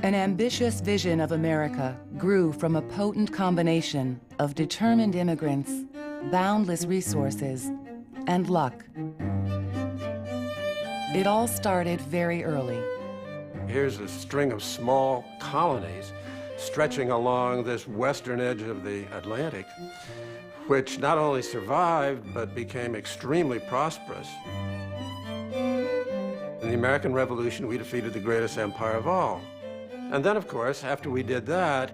An ambitious vision of America grew from a potent combination of determined immigrants, boundless resources, and luck. It all started very early. Here's a string of small colonies stretching along this western edge of the Atlantic, which not only survived, but became extremely prosperous. In the American Revolution, we defeated the greatest empire of all. And then, of course, after we did that,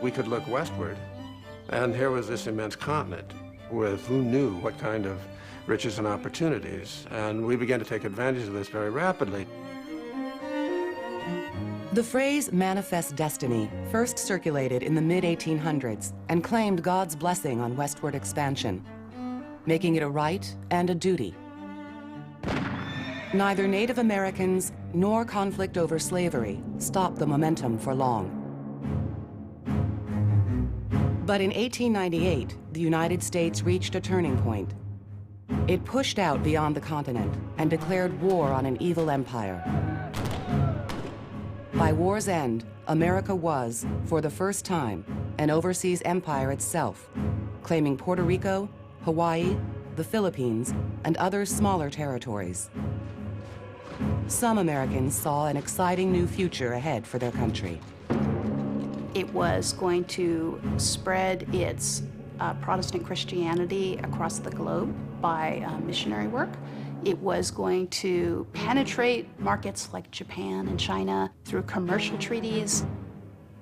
we could look westward. And here was this immense continent with who knew what kind of riches and opportunities. And we began to take advantage of this very rapidly. The phrase manifest destiny first circulated in the mid-1800s and claimed God's blessing on westward expansion, making it a right and a duty. Neither Native Americans nor conflict over slavery stopped the momentum for long. But in 1898, the United States reached a turning point. It pushed out beyond the continent and declared war on an evil empire. By war's end, America was, for the first time, an overseas empire itself, claiming Puerto Rico, Hawaii, the Philippines, and other smaller territories. Some Americans saw an exciting new future ahead for their country. It was going to spread its Protestant Christianity across the globe by missionary work. It was going to penetrate markets like Japan and China through commercial treaties.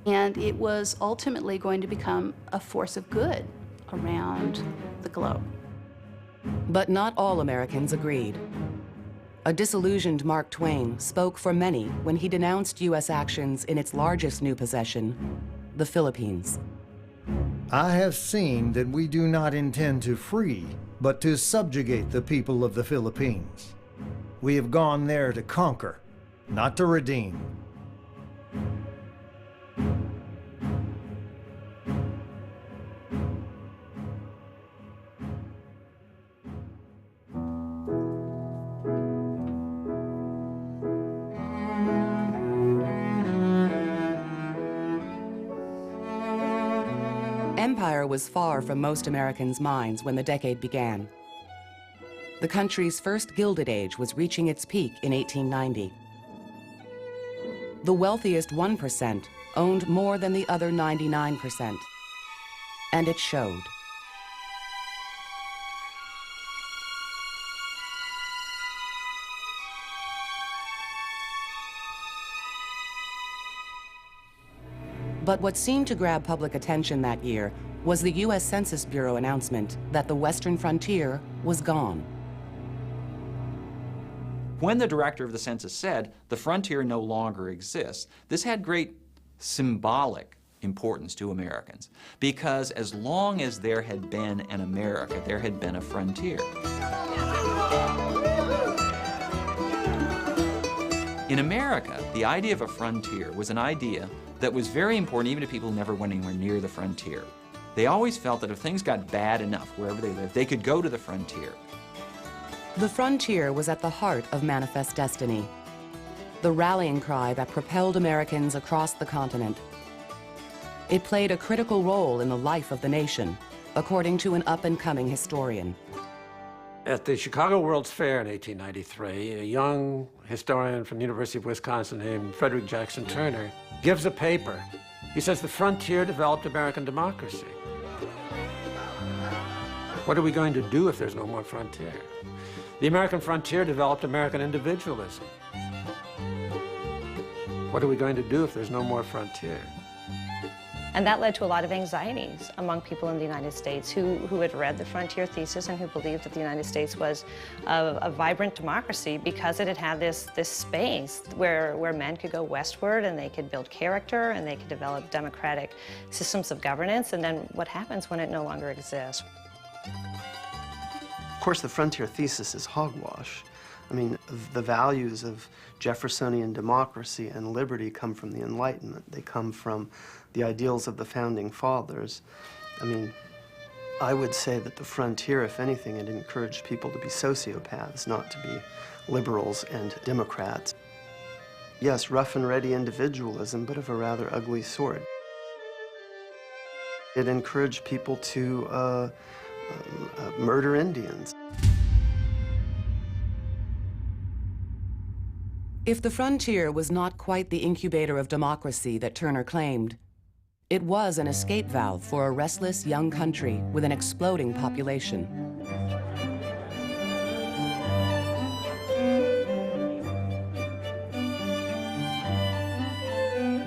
And it was ultimately going to become a force of good around the globe. But not all Americans agreed. A disillusioned Mark Twain spoke for many when he denounced U.S. actions in its largest new possession, the Philippines. I have seen that we do not intend to free, but to subjugate the people of the Philippines. We have gone there to conquer, not to redeem. Empire was far from most Americans' minds when the decade began. The country's first Gilded Age was reaching its peak in 1890. The wealthiest 1% owned more than the other 99%, and it showed. But what seemed to grab public attention that year was the U.S. Census Bureau announcement that the western frontier was gone. When the director of the census said, the frontier no longer exists, this had great symbolic importance to Americans, because as long as there had been an America, there had been a frontier. In America, the idea of a frontier was an idea that was very important even to people who never went anywhere near the frontier. They always felt that if things got bad enough wherever they lived, they could go to the frontier. The frontier was at the heart of Manifest Destiny, the rallying cry that propelled Americans across the continent. It played a critical role in the life of the nation, according to an up-and-coming historian. At the Chicago World's Fair in 1893, a young historian from the University of Wisconsin named Frederick Jackson Turner gives a paper. He says the frontier developed American democracy. What are we going to do if there's no more frontier? The American frontier developed American individualism. What are we going to do if there's no more frontier? And that led to a lot of anxieties among people in the United States who had read the Frontier Thesis and who believed that the United States was a vibrant democracy because it had had this space where men could go westward and they could build character and they could develop democratic systems of governance. And then what happens when it no longer exists? Of course, the Frontier Thesis is hogwash. I mean, the values of Jeffersonian democracy and liberty come from the Enlightenment. They come from the ideals of the Founding Fathers. I mean, I would say that the frontier, if anything, it encouraged people to be sociopaths, not to be liberals and Democrats. Yes, rough and ready individualism, but of a rather ugly sort. It encouraged people to murder Indians. If the frontier was not quite the incubator of democracy that Turner claimed, it was an escape valve for a restless young country with an exploding population.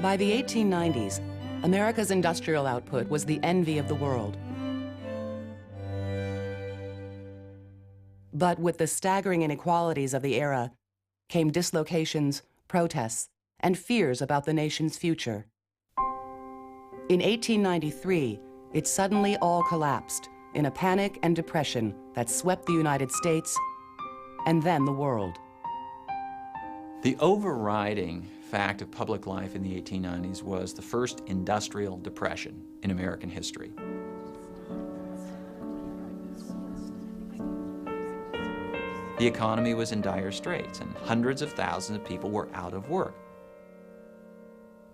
By the 1890s, America's industrial output was the envy of the world. But with the staggering inequalities of the era came dislocations, protests, and fears about the nation's future. In 1893, it suddenly all collapsed in a panic and depression that swept the United States and then the world. The overriding fact of public life in the 1890s was the first industrial depression in American history. The economy was in dire straits, and hundreds of thousands of people were out of work.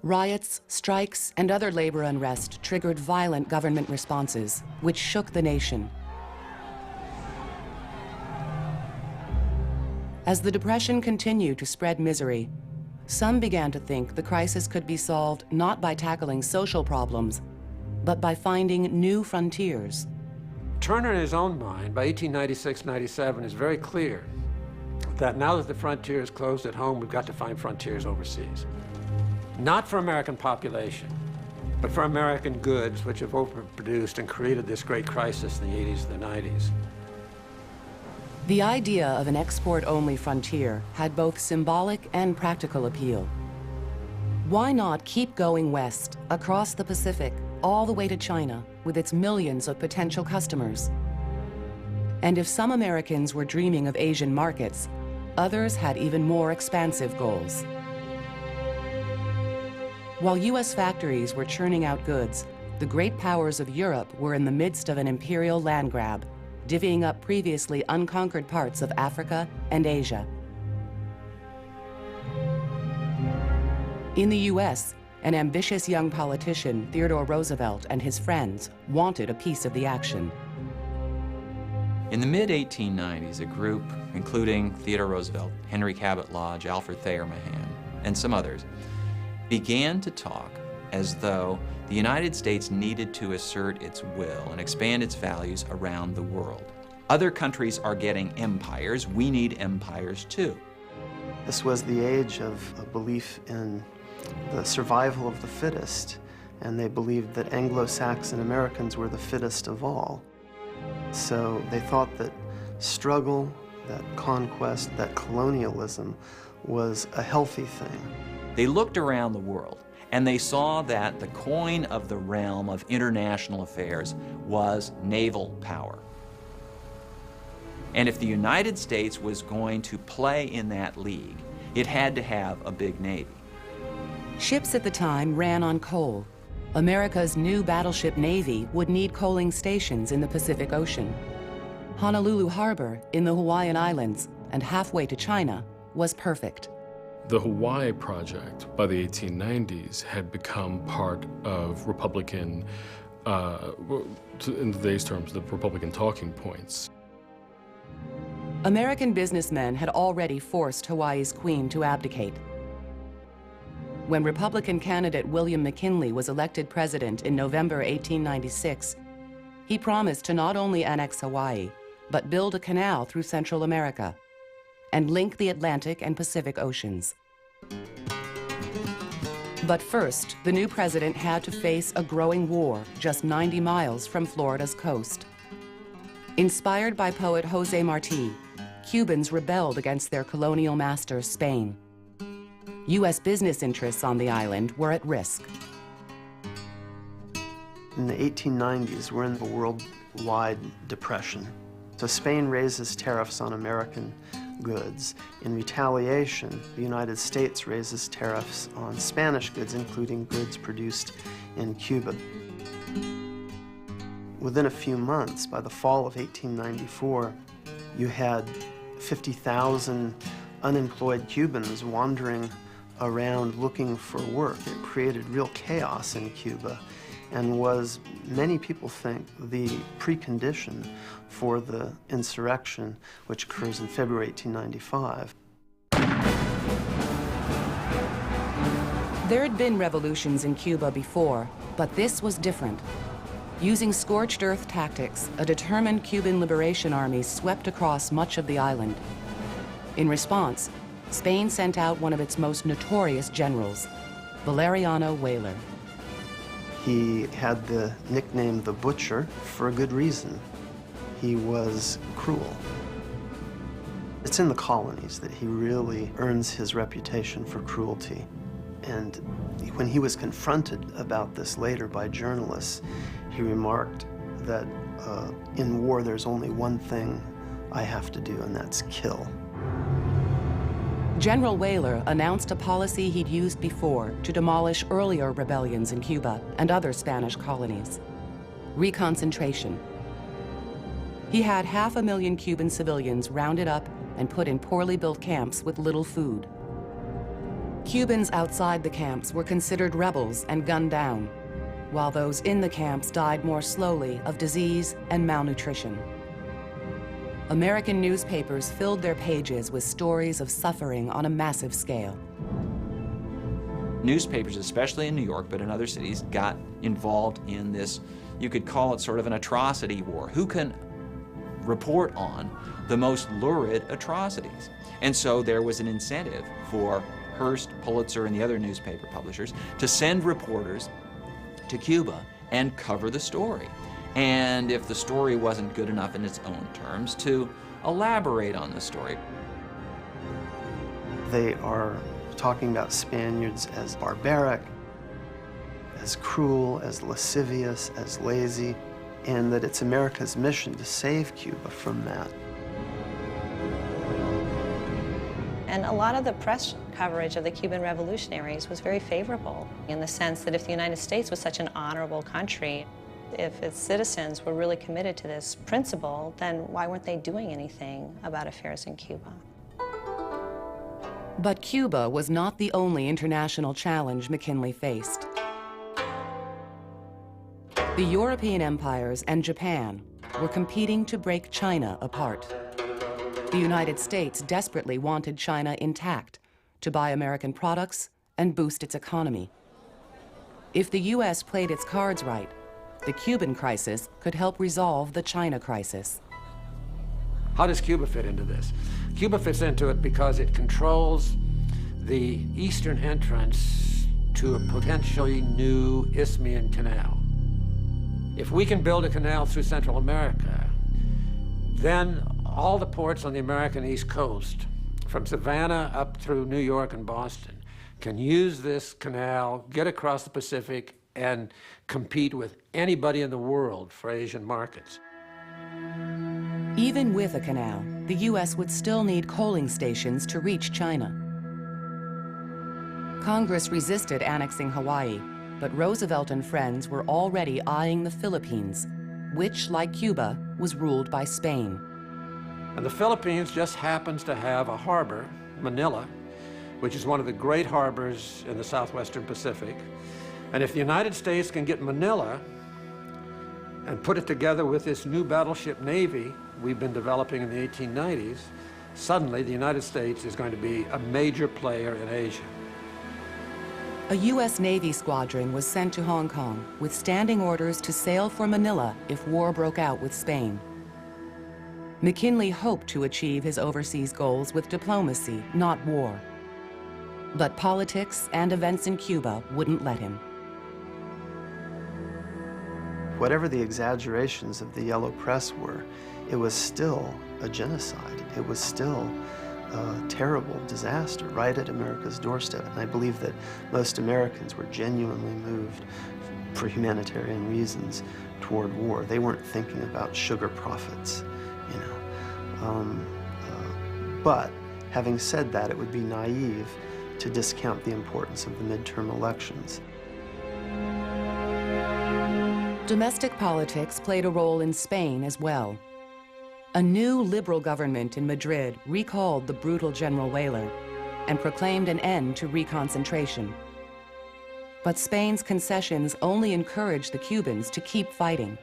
Riots, strikes, and other labor unrest triggered violent government responses, which shook the nation. As the Depression continued to spread misery, some began to think the crisis could be solved not by tackling social problems, but by finding new frontiers. Turner, in his own mind, by 1896-97, is very clear that now that the frontier is closed at home, we've got to find frontiers overseas. Not for American population, but for American goods, which have overproduced and created this great crisis in the 80s and the 90s. The idea of an export-only frontier had both symbolic and practical appeal. Why not keep going west, across the Pacific, all the way to China, with its millions of potential customers? And if some Americans were dreaming of Asian markets, others had even more expansive goals. While U.S. factories were churning out goods, the great powers of Europe were in the midst of an imperial land grab, divvying up previously unconquered parts of Africa and Asia. In the U.S., an ambitious young politician, Theodore Roosevelt, and his friends wanted a piece of the action. In the mid-1890s, a group, including Theodore Roosevelt, Henry Cabot Lodge, Alfred Thayer Mahan, and some others, began to talk as though the United States needed to assert its will and expand its values around the world. Other countries are getting empires. We need empires too. This was the age of a belief in the survival of the fittest, and they believed that Anglo-Saxon Americans were the fittest of all. So they thought that struggle, that conquest, that colonialism was a healthy thing. They looked around the world and they saw that the coin of the realm of international affairs was naval power. And if the United States was going to play in that league, it had to have a big navy. Ships at the time ran on coal. America's new battleship navy would need coaling stations in the Pacific Ocean. Honolulu Harbor in the Hawaiian Islands and halfway to China was perfect. The Hawaii Project by the 1890s had become part of Republican, in today's terms, the Republican talking points. American businessmen had already forced Hawaii's queen to abdicate. When Republican candidate William McKinley was elected president in November 1896, he promised to not only annex Hawaii, but build a canal through Central America and link the Atlantic and Pacific Oceans. But first, the new president had to face a growing war just 90 miles from Florida's coast. Inspired by poet Jose Marti, Cubans rebelled against their colonial master, Spain. U.S. business interests on the island were at risk. In the 1890s, we're in a worldwide depression. So Spain raises tariffs on American goods. In retaliation, the United States raises tariffs on Spanish goods, including goods produced in Cuba. Within a few months, by the fall of 1894, you had 50,000 unemployed Cubans wandering around looking for work. It created real chaos in Cuba and was, many people think, the precondition for the insurrection, which occurs in February 1895. There had been revolutions in Cuba before, but this was different. Using scorched earth tactics, a determined Cuban liberation army swept across much of the island. In response, Spain sent out one of its most notorious generals, Valeriano Weyler. He had the nickname the Butcher for a good reason. He was cruel. It's in the colonies that he really earns his reputation for cruelty. And when he was confronted about this later by journalists, he remarked that in war there's only one thing I have to do, and that's kill. General Weyler announced a policy he'd used before to demolish earlier rebellions in Cuba and other Spanish colonies: reconcentration. He had 500,000 Cuban civilians rounded up and put in poorly built camps with little food. Cubans outside the camps were considered rebels and gunned down, while those in the camps died more slowly of disease and malnutrition. American newspapers filled their pages with stories of suffering on a massive scale. Newspapers, especially in New York, but in other cities, got involved in this, you could call it sort of an atrocity war. Who can report on the most lurid atrocities? And so there was an incentive for Hearst, Pulitzer, and the other newspaper publishers to send reporters to Cuba and cover the story. And if the story wasn't good enough in its own terms, to elaborate on the story. They are talking about Spaniards as barbaric, as cruel, as lascivious, as lazy, and that it's America's mission to save Cuba from that. And a lot of the press coverage of the Cuban revolutionaries was very favorable, in the sense that if the United States was such an honorable country, if its citizens were really committed to this principle, then why weren't they doing anything about affairs in Cuba? But Cuba was not the only international challenge McKinley faced. The European empires and Japan were competing to break China apart. The United States desperately wanted China intact to buy American products and boost its economy. If the U.S. played its cards right, the Cuban crisis could help resolve the China crisis. How does Cuba fit into this? Cuba fits into it because it controls the eastern entrance to a potentially new Isthmian canal. If we can build a canal through Central America, then all the ports on the American East Coast, from Savannah up through New York and Boston, can use this canal, get across the Pacific, and compete with anybody in the world for Asian markets. Even with a canal, the U.S. would still need coaling stations to reach China. Congress resisted annexing Hawaii, but Roosevelt and friends were already eyeing the Philippines, which, like Cuba, was ruled by Spain. And the Philippines just happens to have a harbor, Manila, which is one of the great harbors in the southwestern Pacific. And if the United States can get Manila and put it together with this new battleship navy we've been developing in the 1890s, suddenly the United States is going to be a major player in Asia. A U.S. Navy squadron was sent to Hong Kong with standing orders to sail for Manila if war broke out with Spain. McKinley hoped to achieve his overseas goals with diplomacy, not war. But politics and events in Cuba wouldn't let him. Whatever the exaggerations of the Yellow Press were, it was still a genocide. It was still a terrible disaster right at America's doorstep. And I believe that most Americans were genuinely moved for humanitarian reasons toward war. They weren't thinking about sugar profits, you know. But having said that, it would be naive to discount the importance of the midterm elections. Domestic politics played a role in Spain as well. A new liberal government in Madrid recalled the brutal General Weyler and proclaimed an end to reconcentration. But Spain's concessions only encouraged the Cubans to keep fighting.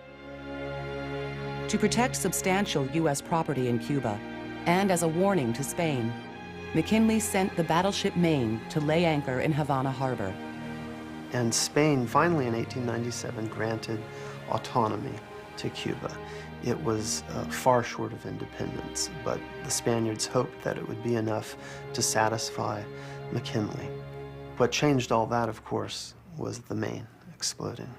To protect substantial U.S. property in Cuba, and as a warning to Spain, McKinley sent the battleship Maine to lay anchor in Havana Harbor. And Spain finally in 1897 granted autonomy to Cuba. It was far short of independence, but the Spaniards hoped that it would be enough to satisfy McKinley. What changed all that, of course, was the Maine exploding.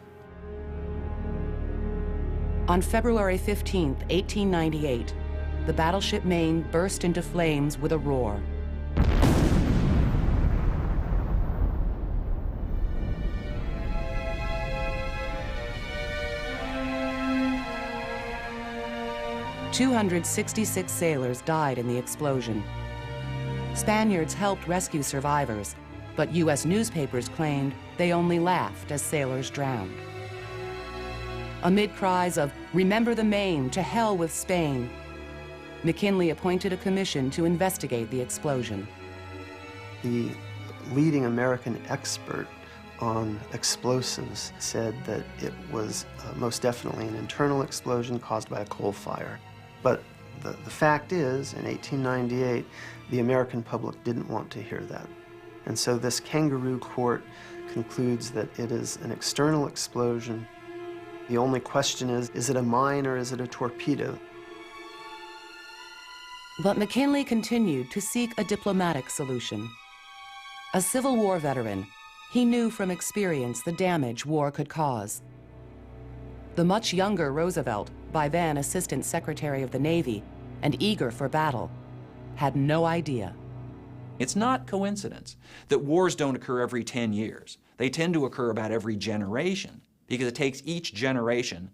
On February 15, 1898, the battleship Maine burst into flames with a roar. "266 sailors died in the explosion. Spaniards helped rescue survivors, but U.S. newspapers claimed they only laughed as sailors drowned. Amid cries of, "Remember the Maine, to hell with Spain," McKinley appointed a commission to investigate the explosion. The leading American expert on explosives said that it was most definitely an internal explosion caused by a coal fire. But the fact is, in 1898, the American public didn't want to hear that. And so this kangaroo court concludes that it is an external explosion. The only question is it a mine or is it a torpedo? But McKinley continued to seek a diplomatic solution. A Civil War veteran, he knew from experience the damage war could cause. The much younger Roosevelt, by then Assistant Secretary of the Navy and eager for battle, had no idea. It's not coincidence that wars don't occur every 10 years. They tend to occur about every generation because it takes each generation,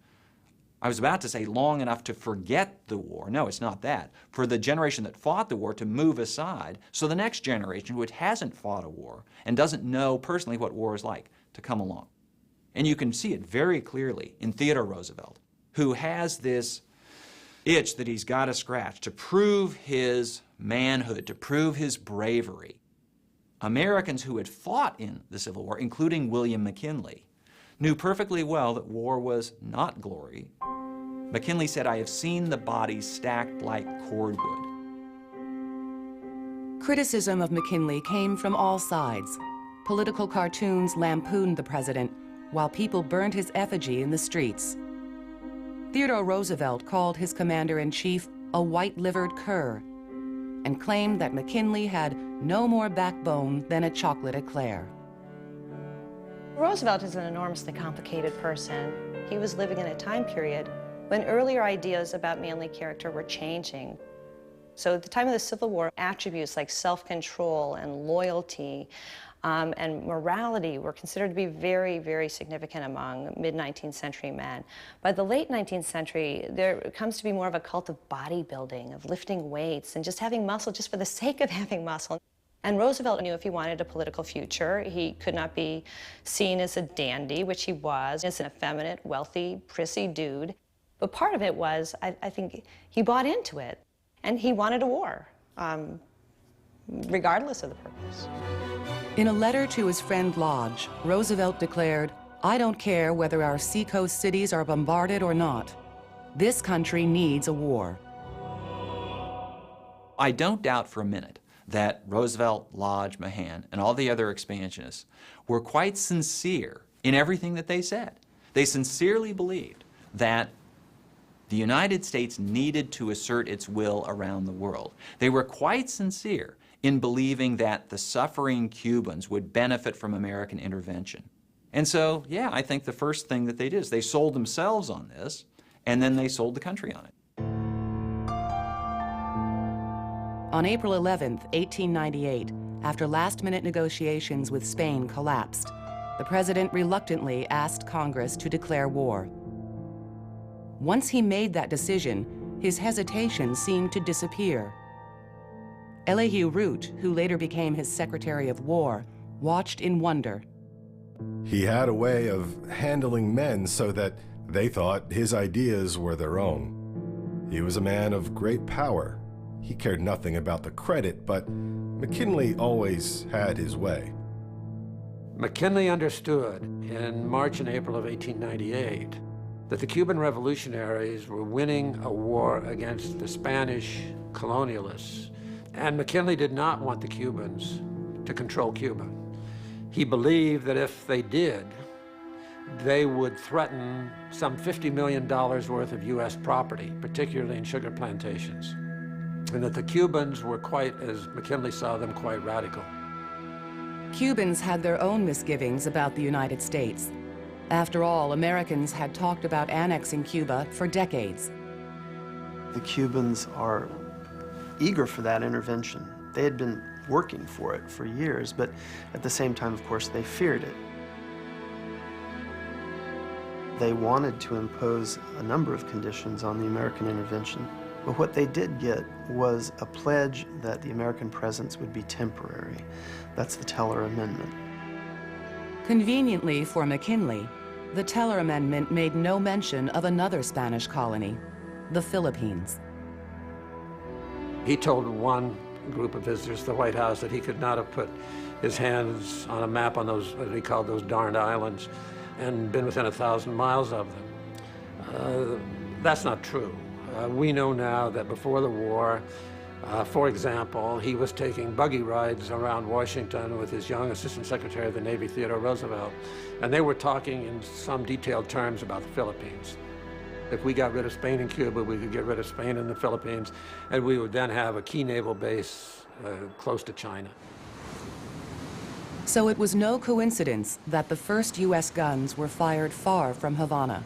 I was about to say long enough to forget the war. No, it's not that. For the generation that fought the war to move aside, so the next generation, which hasn't fought a war and doesn't know personally what war is like, to come along. And you can see it very clearly in Theodore Roosevelt, who has this itch that he's got to scratch to prove his manhood, to prove his bravery. Americans who had fought in the Civil War, including William McKinley, knew perfectly well that war was not glory. McKinley said, "I have seen the bodies stacked like cordwood." Criticism of McKinley came from all sides. Political cartoons lampooned the president, while people burned his effigy in the streets. Theodore Roosevelt called his commander-in-chief a white-livered cur and claimed that McKinley had no more backbone than a chocolate eclair. Roosevelt is an enormously complicated person. He was living in a time period when earlier ideas about manly character were changing. So at the time of the Civil War, attributes like self-control and loyalty and morality were considered to be very, very significant among mid-19th century men. By the late 19th century, there comes to be more of a cult of bodybuilding, of lifting weights, and just having muscle just for the sake of having muscle. And Roosevelt knew if he wanted a political future, he could not be seen as a dandy, which he was, as an effeminate, wealthy, prissy dude. But part of it was, I think, he bought into it, and he wanted a war, regardless of the purpose. In a letter to his friend Lodge, Roosevelt declared, "I don't care whether our seacoast cities are bombarded or not. This country needs a war." I don't doubt for a minute that Roosevelt, Lodge, Mahan, and all the other expansionists were quite sincere in everything that they said. They sincerely believed that the United States needed to assert its will around the world. They were quite sincere in believing that the suffering Cubans would benefit from American intervention. And so, yeah, I think the first thing that they did is they sold themselves on this, and then they sold the country on it. On April 11, 1898, after last-minute negotiations with Spain collapsed, the president reluctantly asked Congress to declare war. Once he made that decision, his hesitation seemed to disappear. Elihu Root, who later became his Secretary of War, watched in wonder. He had a way of handling men so that they thought his ideas were their own. He was a man of great power. He cared nothing about the credit, but McKinley always had his way. McKinley understood in March and April of 1898 that the Cuban revolutionaries were winning a war against the Spanish colonialists, and McKinley did not want the Cubans to control Cuba. He believed that if they did, they would threaten some $50 million worth of U.S. property, particularly in sugar plantations, and that the Cubans were quite, as McKinley saw them, quite radical. Cubans had their own misgivings about the United States. After all, Americans had talked about annexing Cuba for decades. The Cubans are eager for that intervention. They had been working for it for years, but at the same time, of course, they feared it. They wanted to impose a number of conditions on the American intervention, but what they did get was a pledge that the American presence would be temporary. That's the Teller Amendment. Conveniently for McKinley, the Teller Amendment made no mention of another Spanish colony, the Philippines. He told one group of visitors to the White House that he could not have put his hands on a map on those, what he called those darned islands, and been within 1,000 miles of them. That's not true. We know now that before the war, for example, he was taking buggy rides around Washington with his young Assistant Secretary of the Navy, Theodore Roosevelt, and they were talking in some detailed terms about the Philippines. If we got rid of Spain and Cuba, we could get rid of Spain and the Philippines, and we would then have a key naval base close to China. So it was no coincidence that the first U.S. guns were fired far from Havana.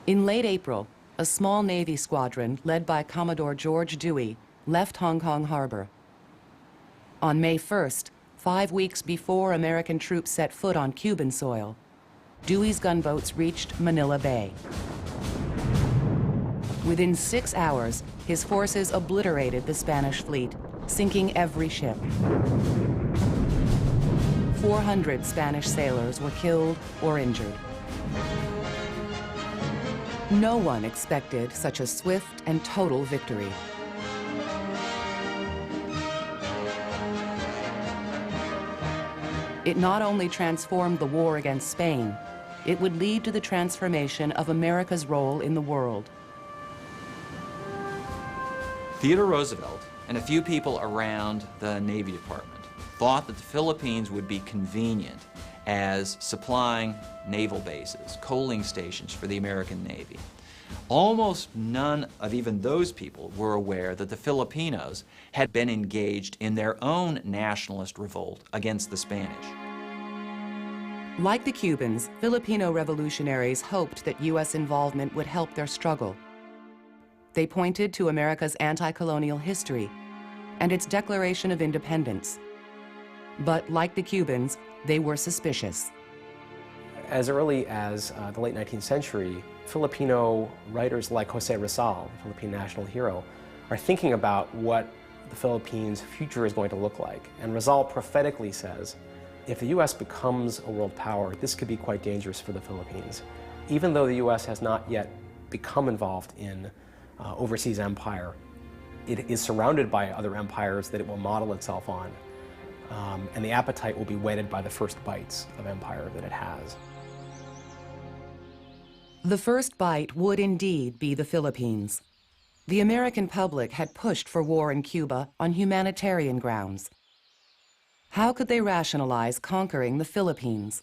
In late April, a small Navy squadron led by Commodore George Dewey left Hong Kong Harbor. On May 1st, 5 weeks before American troops set foot on Cuban soil, Dewey's gunboats reached Manila Bay. Within 6 hours, his forces obliterated the Spanish fleet, sinking every ship. 400 Spanish sailors were killed or injured. No one expected such a swift and total victory. It not only transformed the war against Spain, it would lead to the transformation of America's role in the world. Theodore Roosevelt and a few people around the Navy Department thought that the Philippines would be convenient as supplying naval bases, coaling stations for the American Navy. Almost none of even those people were aware that the Filipinos had been engaged in their own nationalist revolt against the Spanish. Like the Cubans, Filipino revolutionaries hoped that U.S. involvement would help their struggle. They pointed to America's anti-colonial history and its Declaration of Independence. But like the Cubans, they were suspicious. As early as the late 19th century, Filipino writers like Jose Rizal, the Philippine national hero, are thinking about what the Philippines' future is going to look like. And Rizal prophetically says, if the U.S. becomes a world power, this could be quite dangerous for the Philippines. Even though the U.S. has not yet become involved in overseas empire, it is surrounded by other empires that it will model itself on. And the appetite will be whetted by the first bites of empire that it has. The first bite would indeed be the Philippines. The American public had pushed for war in Cuba on humanitarian grounds. How could they rationalize conquering the Philippines?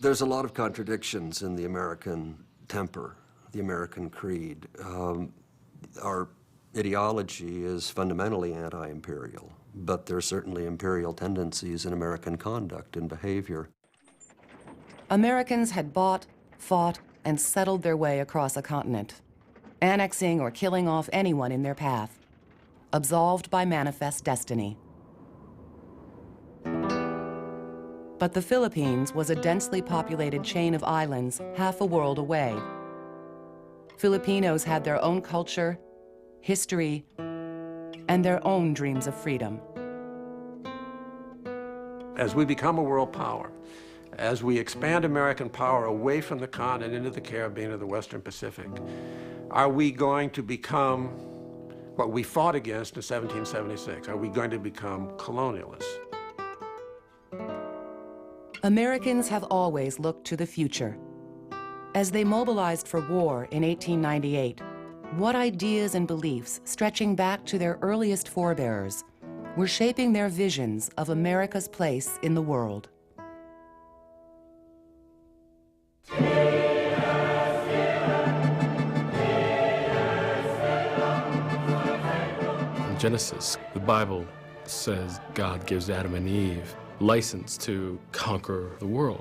There's a lot of contradictions in the American temper, the American creed. Our ideology is fundamentally anti-imperial, but there are certainly imperial tendencies in American conduct and behavior. Americans had bought, fought, and settled their way across a continent, annexing or killing off anyone in their path, absolved by manifest destiny. But the Philippines was a densely populated chain of islands half a world away. Filipinos had their own culture, history, and their own dreams of freedom. As we become a world power, as we expand American power away from the continent into the Caribbean or the Western Pacific, are we going to become what we fought against in 1776? Are we going to become colonialists? Americans have always looked to the future. As they mobilized for war in 1898, what ideas and beliefs, stretching back to their earliest forebears, were shaping their visions of America's place in the world? In Genesis, the Bible says God gives Adam and Eve license to conquer the world.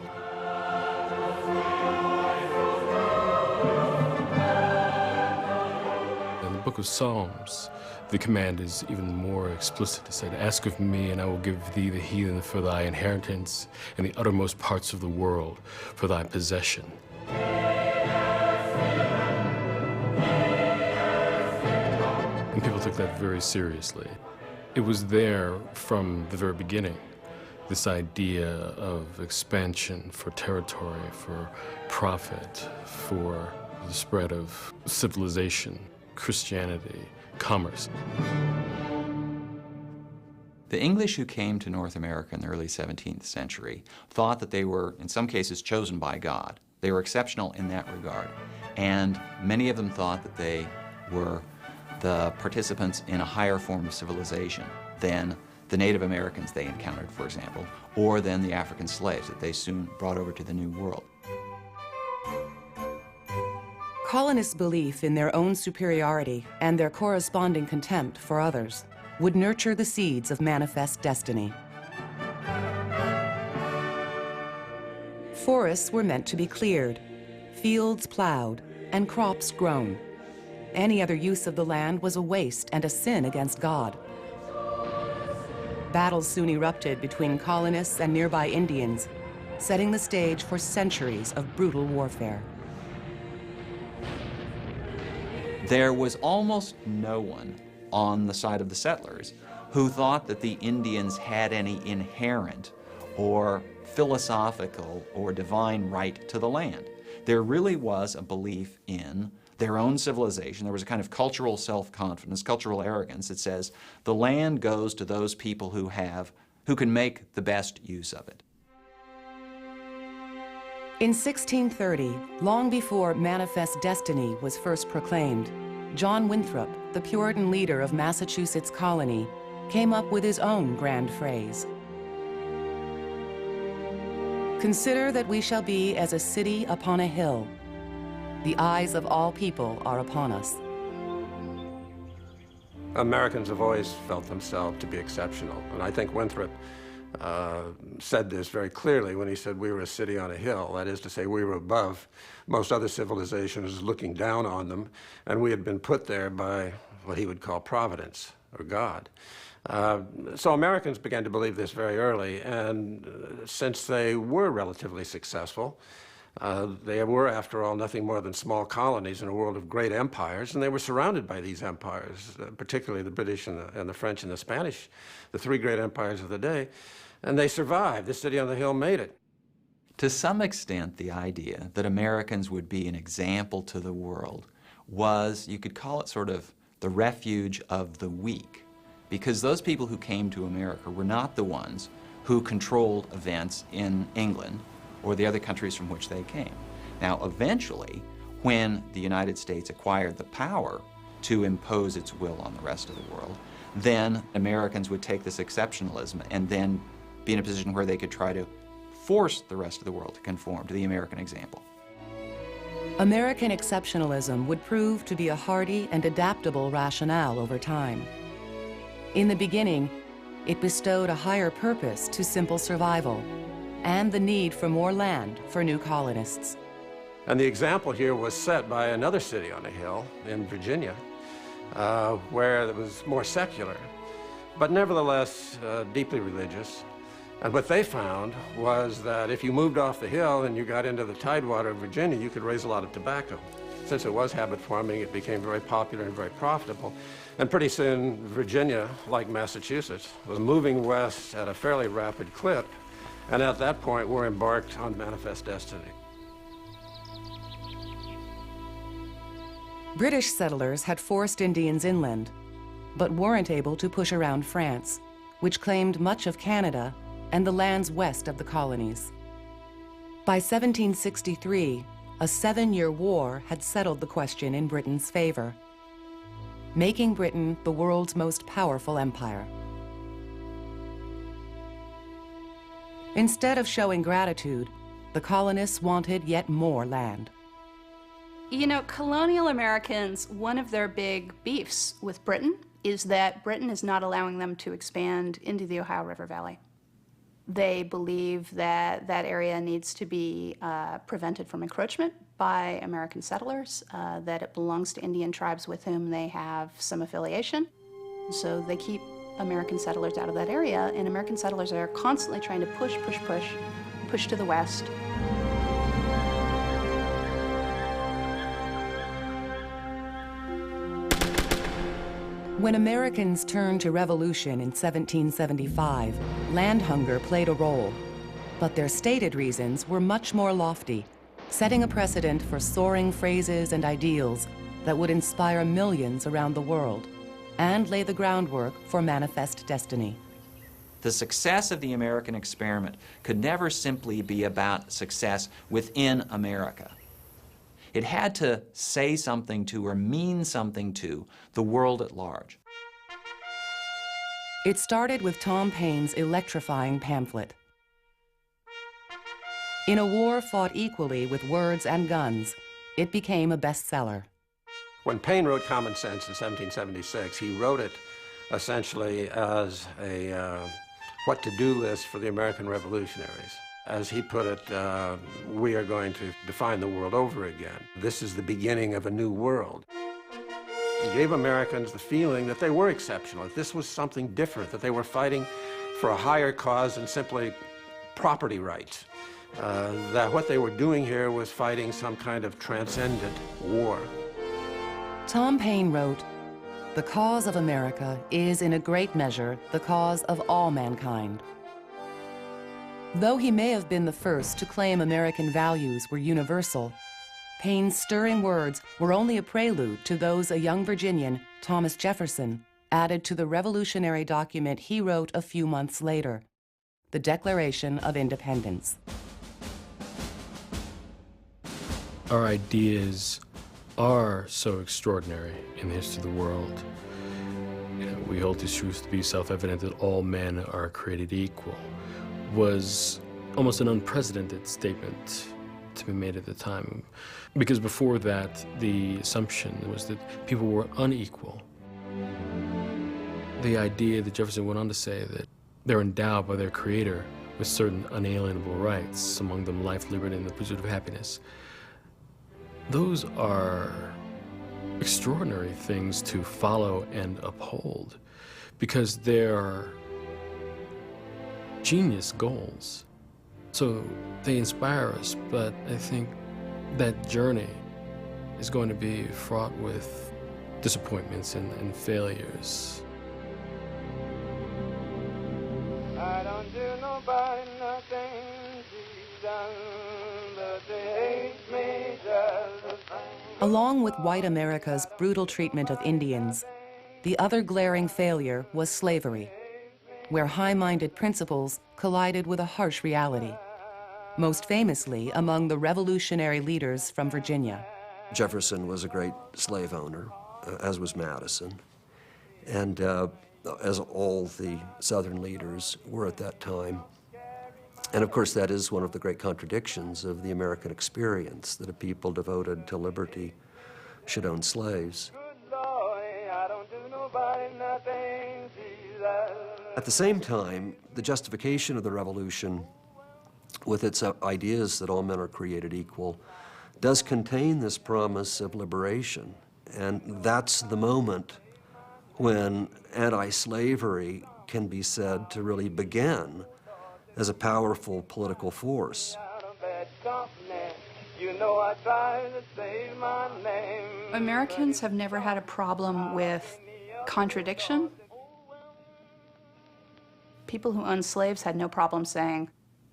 In the book of Psalms, the command is even more explicit. It said, "Ask of me, and I will give thee the heathen for thy inheritance, and the uttermost parts of the world for thy possession." And people took that very seriously. It was there from the very beginning, this idea of expansion for territory, for profit, for the spread of civilization, Christianity, commerce. The English who came to North America in the early 17th century thought that they were, in some cases, chosen by God. They were exceptional in that regard. And many of them thought that they were the participants in a higher form of civilization than the Native Americans they encountered, for example, or than the African slaves that they soon brought over to the New World. Colonists' belief in their own superiority and their corresponding contempt for others would nurture the seeds of manifest destiny. Forests were meant to be cleared, fields plowed, and crops grown. Any other use of the land was a waste and a sin against God. Battles soon erupted between colonists and nearby Indians, setting the stage for centuries of brutal warfare. There was almost no one on the side of the settlers who thought that the Indians had any inherent or philosophical or divine right to the land. There really was a belief in their own civilization. There was a kind of cultural self-confidence, cultural arrogance that says the land goes to those people who can make the best use of it. In 1630, long before manifest destiny was first proclaimed, John Winthrop, the Puritan leader of Massachusetts colony, came up with his own grand phrase. "Consider that we shall be as a city upon a hill. The eyes of all people are upon us." Americans have always felt themselves to be exceptional, and I think Winthrop said this very clearly when he said we were a city on a hill. That is to say, we were above most other civilizations, looking down on them, and we had been put there by what he would call Providence, or God. So Americans began to believe this very early, and since they were relatively successful, they were, after all, nothing more than small colonies in a world of great empires, and they were surrounded by these empires, particularly the British and the French and the Spanish, the three great empires of the day, and they survived. This city on the hill made it. To some extent, the idea that Americans would be an example to the world was, you could call it sort of the refuge of the weak, because those people who came to America were not the ones who controlled events in England or the other countries from which they came. Now, eventually, when the United States acquired the power to impose its will on the rest of the world, then Americans would take this exceptionalism and then be in a position where they could try to force the rest of the world to conform to the American example. American exceptionalism would prove to be a hardy and adaptable rationale over time. In the beginning, it bestowed a higher purpose to simple survival and the need for more land for new colonists. And the example here was set by another city on a hill in Virginia, where it was more secular, but nevertheless deeply religious. And what they found was that if you moved off the hill and you got into the tidewater of Virginia, you could raise a lot of tobacco. Since it was habit forming, it became very popular and very profitable. And pretty soon, Virginia, like Massachusetts, was moving west at a fairly rapid clip. And at that point, we're embarked on manifest destiny. British settlers had forced Indians inland, but weren't able to push around France, which claimed much of Canada and the lands west of the colonies. By 1763, a 7-year war had settled the question in Britain's favor, making Britain the world's most powerful empire. Instead of showing gratitude, the colonists wanted yet more land. You know, colonial Americans, one of their big beefs with Britain is that Britain is not allowing them to expand into the Ohio River Valley. They believe that that area needs to be prevented from encroachment by American settlers, that it belongs to Indian tribes with whom they have some affiliation. So they keep American settlers out of that area, and American settlers are constantly trying to push to the west. When Americans turned to revolution in 1775, land hunger played a role, but their stated reasons were much more lofty, setting a precedent for soaring phrases and ideals that would inspire millions around the world and lay the groundwork for manifest destiny. The success of the American experiment could never simply be about success within America. It had to say something to or mean something to the world at large. It started with Tom Paine's electrifying pamphlet. In a war fought equally with words and guns, it became a bestseller. When Paine wrote Common Sense in 1776, he wrote it essentially as a what-to-do list for the American revolutionaries. As he put it, we are going to define the world over again. This is the beginning of a new world. He gave Americans the feeling that they were exceptional, that this was something different, that they were fighting for a higher cause than simply property rights, that what they were doing here was fighting some kind of transcendent war. Tom Paine wrote, "The cause of America is in a great measure the cause of all mankind." Though he may have been the first to claim American values were universal, Paine's stirring words were only a prelude to those a young Virginian, Thomas Jefferson, added to the revolutionary document he wrote a few months later, the Declaration of Independence. Our ideas are so extraordinary in the history of the world. We hold these truths to be self-evident that all men are created equal. Was almost an unprecedented statement to be made at the time. Because before that, the assumption was that people were unequal. The idea that Jefferson went on to say that they're endowed by their creator with certain unalienable rights, among them life, liberty, and the pursuit of happiness. Those are extraordinary things to follow and uphold because they're genius goals. So they inspire us, but I think that journey is going to be fraught with disappointments and failures. I don't do nobody nothing, she's done, but they hate me just the same. Along with white America's brutal treatment of Indians, the other glaring failure was slavery, where high-minded principles collided with a harsh reality, most famously among the revolutionary leaders from Virginia. Jefferson was a great slave owner, as was Madison, and as all the Southern leaders were at that time. And of course, that is one of the great contradictions of the American experience, that a people devoted to liberty should own slaves. At the same time, the justification of the revolution, with its ideas that all men are created equal, does contain this promise of liberation. And that's the moment when anti-slavery can be said to really begin as a powerful political force. Americans have never had a problem with contradiction. People who owned slaves had no problem saying,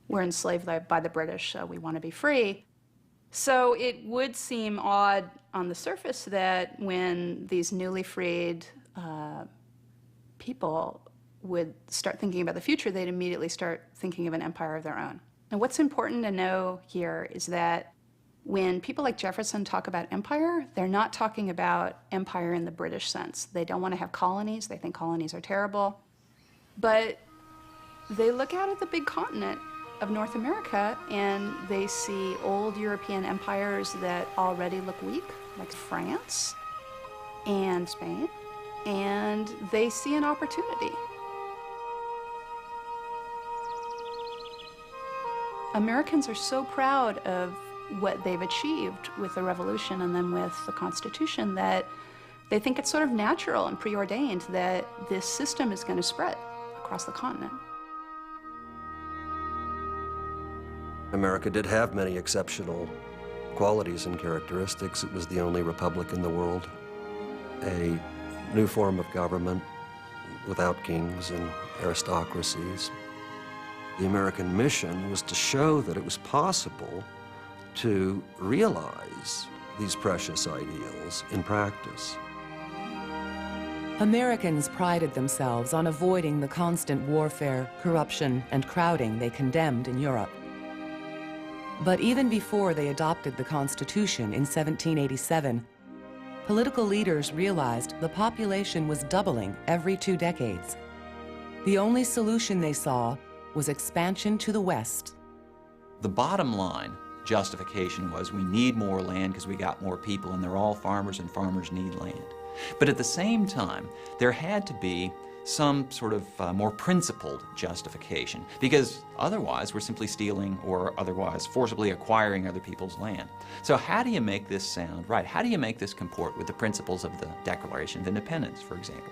we're enslaved by the British, so we want to be free. So it would seem odd on the surface that when these newly freed people would start thinking about the future, they'd immediately start thinking of an empire of their own. And what's important to know here is that when people like Jefferson talk about empire, they're not talking about empire in the British sense. They don't want to have colonies. They think colonies are terrible. But they look out at the big continent of North America and they see old European empires that already look weak, like France and Spain, and they see an opportunity. Americans are so proud of what they've achieved with the Revolution and then with the Constitution that they think it's sort of natural and preordained that this system is going to spread across the continent. America did have many exceptional qualities and characteristics. It was the only republic in the world, a new form of government without kings and aristocracies. The American mission was to show that it was possible to realize these precious ideals in practice. Americans prided themselves on avoiding the constant warfare, corruption, and crowding they condemned in Europe. But even before they adopted the Constitution in 1787, political leaders realized the population was doubling every 2 decades. The only solution they saw was expansion to the west. The bottom line justification was we need more land because we got more people and they're all farmers and farmers need land. But at the same time, there had to be some sort of more principled justification, because otherwise we're simply stealing or otherwise forcibly acquiring other people's land. So how do you make this sound right? How do you make this comport with the principles of the Declaration of Independence, for example?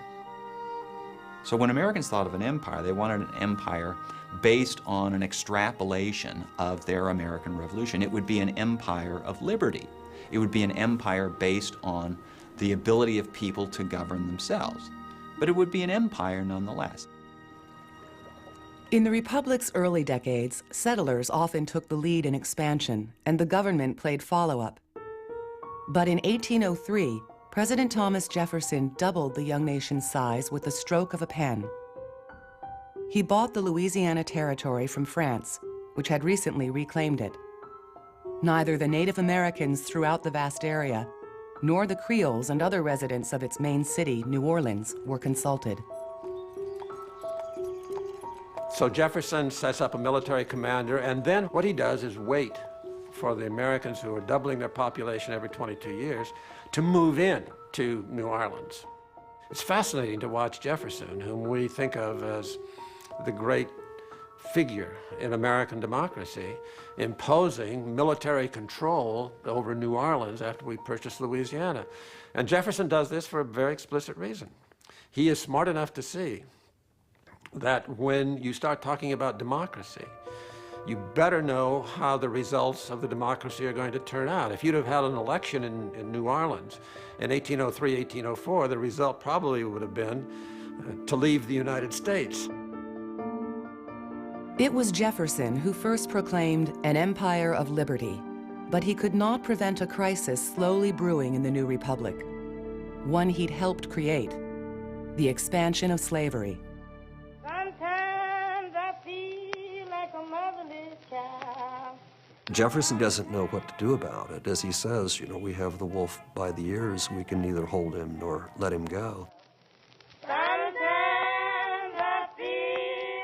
So when Americans thought of an empire, they wanted an empire based on an extrapolation of their American Revolution. It would be an empire of liberty. It would be an empire based on the ability of people to govern themselves. But it would be an empire nonetheless. In the Republic's early decades, settlers often took the lead in expansion, and the government played follow-up. But in 1803, President Thomas Jefferson doubled the young nation's size with the stroke of a pen. He bought the Louisiana Territory from France, which had recently reclaimed it. Neither the Native Americans throughout the vast area nor the Creoles and other residents of its main city, New Orleans, were consulted. So Jefferson sets up a military commander, and then what he does is wait for the Americans, who are doubling their population every 22 years, to move in to New Orleans. It's fascinating to watch Jefferson, whom we think of as the great figure in American democracy, imposing military control over New Orleans after we purchased Louisiana. And Jefferson does this for a very explicit reason. He is smart enough to see that when you start talking about democracy, you better know how the results of the democracy are going to turn out. If you'd have had an election in New Orleans in 1803, 1804, the result probably would have been to leave the United States. It was Jefferson who first proclaimed an empire of liberty, but he could not prevent a crisis slowly brewing in the new republic, one he'd helped create, the expansion of slavery. Sometimes I feel like a motherless child, Jefferson doesn't know what to do about it. As he says, you know, we have the wolf by the ears. We can neither hold him nor let him go.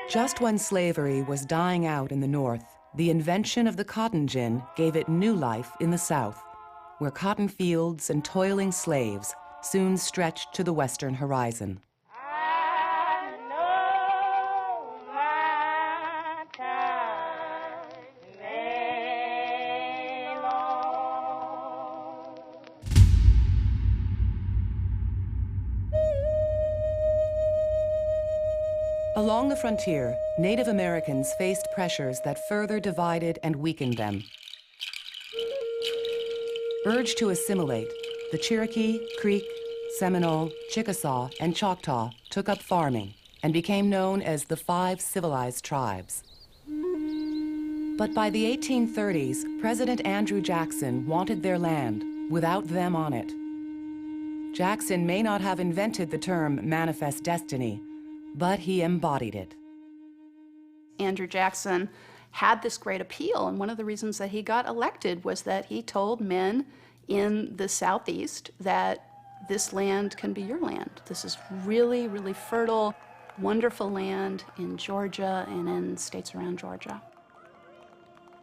Just when slavery was dying out in the North, the invention of the cotton gin gave it new life in the South, where cotton fields and toiling slaves soon stretched to the western horizon. Along the frontier, Native Americans faced pressures that further divided and weakened them. Urged to assimilate, the Cherokee, Creek, Seminole, Chickasaw, and Choctaw took up farming and became known as the 5 civilized tribes. But by the 1830s, President Andrew Jackson wanted their land without them on it. Jackson may not have invented the term manifest destiny, but he embodied it. Andrew Jackson had this great appeal, and one of the reasons that he got elected was that he told men in the Southeast that this land can be your land. This is really, really fertile, wonderful land in Georgia and in states around Georgia.